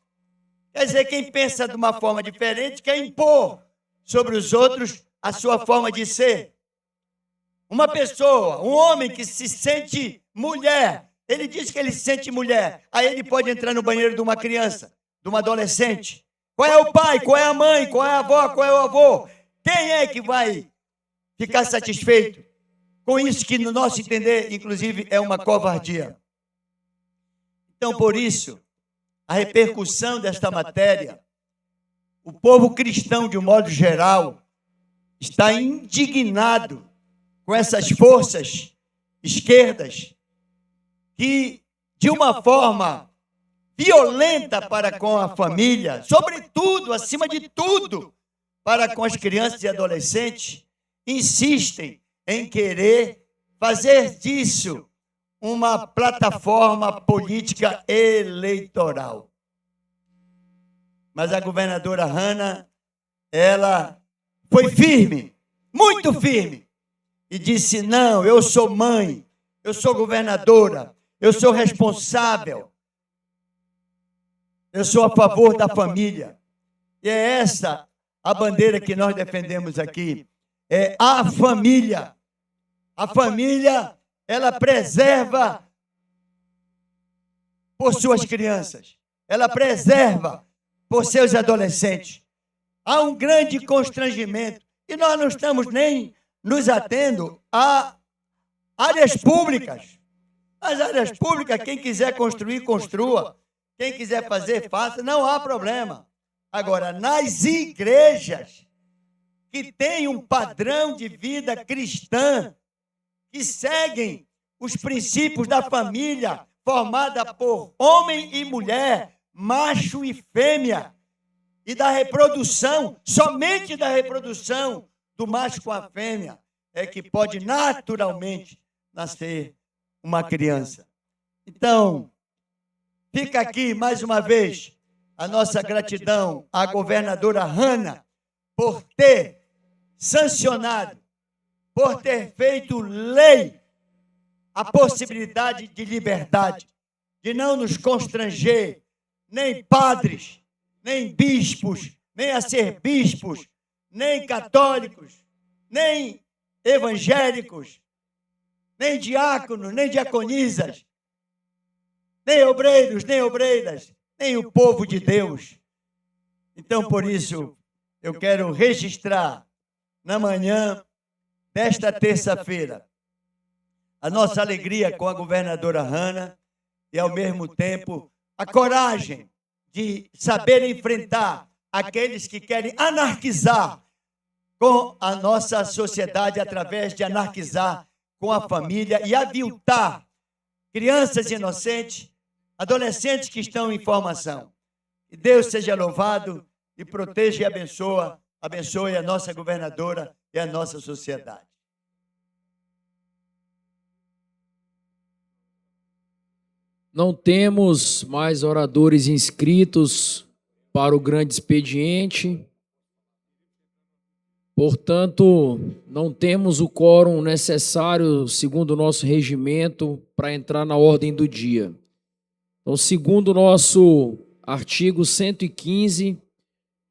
Quer dizer, quem pensa de uma forma diferente quer impor sobre os outros a sua forma de ser. Uma pessoa, um homem que se sente mulher, ele diz que ele se sente mulher, aí ele pode entrar no banheiro de uma criança, de uma adolescente. Qual é o pai, qual é a mãe, qual é a avó, qual é o avô? Quem é que vai ficar satisfeito com isso que, no nosso entender, inclusive, é uma covardia? Então, por isso, a repercussão desta matéria, o povo cristão, de um modo geral, está indignado com essas forças esquerdas que, de uma forma violenta para com a família, sobretudo, acima de tudo, para com as crianças e adolescentes, insistem em querer fazer disso uma plataforma política eleitoral. Mas a governadora Hannah, ela foi firme, muito firme, e disse: não, eu sou mãe, eu sou governadora, eu sou responsável, eu sou a favor da família. E é essa a bandeira que nós defendemos aqui, é a família. A família, ela preserva por suas crianças, ela preserva por seus adolescentes. Há um grande constrangimento. E nós não estamos nem nos atendo a áreas públicas. As áreas públicas, quem quiser construir, construa. Quem quiser fazer, faça, não há problema. Agora, nas igrejas que têm um padrão de vida cristã, que seguem os princípios da família, formada por homem e mulher, macho e fêmea, e da reprodução, somente da reprodução do macho com a fêmea, é que pode naturalmente nascer uma criança. Então, fica aqui mais uma vez a nossa gratidão à governadora Hanna por ter sancionado, por ter feito lei a possibilidade de liberdade, de não nos constranger, nem padres, nem bispos, nem a ser bispos, nem católicos, nem evangélicos, nem diáconos, nem diaconisas, nem obreiros, nem obreiras, nem o povo de Deus. Então, por isso, eu quero registrar na manhã desta terça-feira a nossa alegria com a governadora Hanna e, ao mesmo tempo, a coragem de saber enfrentar aqueles que querem anarquizar com a nossa sociedade através de anarquizar com a família e aviltar crianças inocentes, adolescentes que estão em formação. Que Deus seja louvado e proteja e abençoe a nossa governadora e a nossa sociedade. Não temos mais oradores inscritos para o grande expediente. Portanto, não temos o quórum necessário, segundo o nosso regimento, para entrar na ordem do dia. Então, segundo o nosso artigo 115,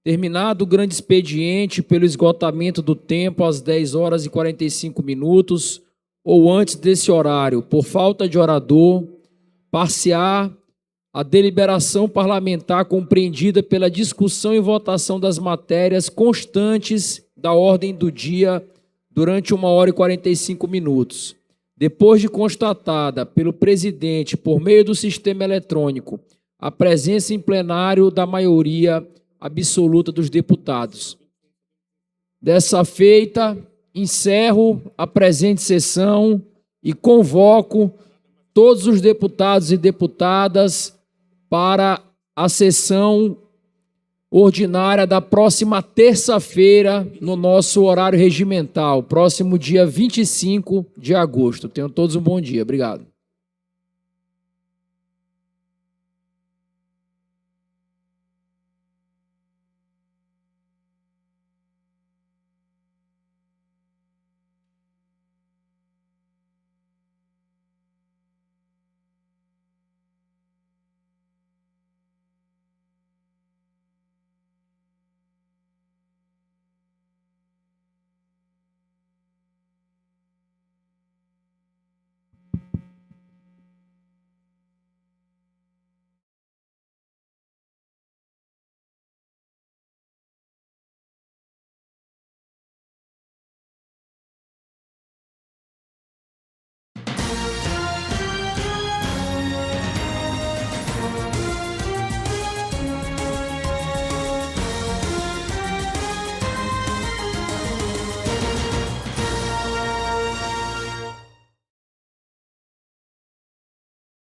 terminado o grande expediente pelo esgotamento do tempo às 10 horas e 45 minutos, ou antes desse horário, por falta de orador, par-se-á a deliberação parlamentar compreendida pela discussão e votação das matérias constantes da ordem do dia durante 1 hora e 45 minutos. Depois de constatada pelo presidente, por meio do sistema eletrônico, a presença em plenário da maioria absoluta dos deputados. Dessa feita, encerro a presente sessão e convoco todos os deputados e deputadas para a sessão ordinária da próxima terça-feira, no nosso horário regimental, próximo dia 25 de agosto. Tenham todos um bom dia. Obrigado.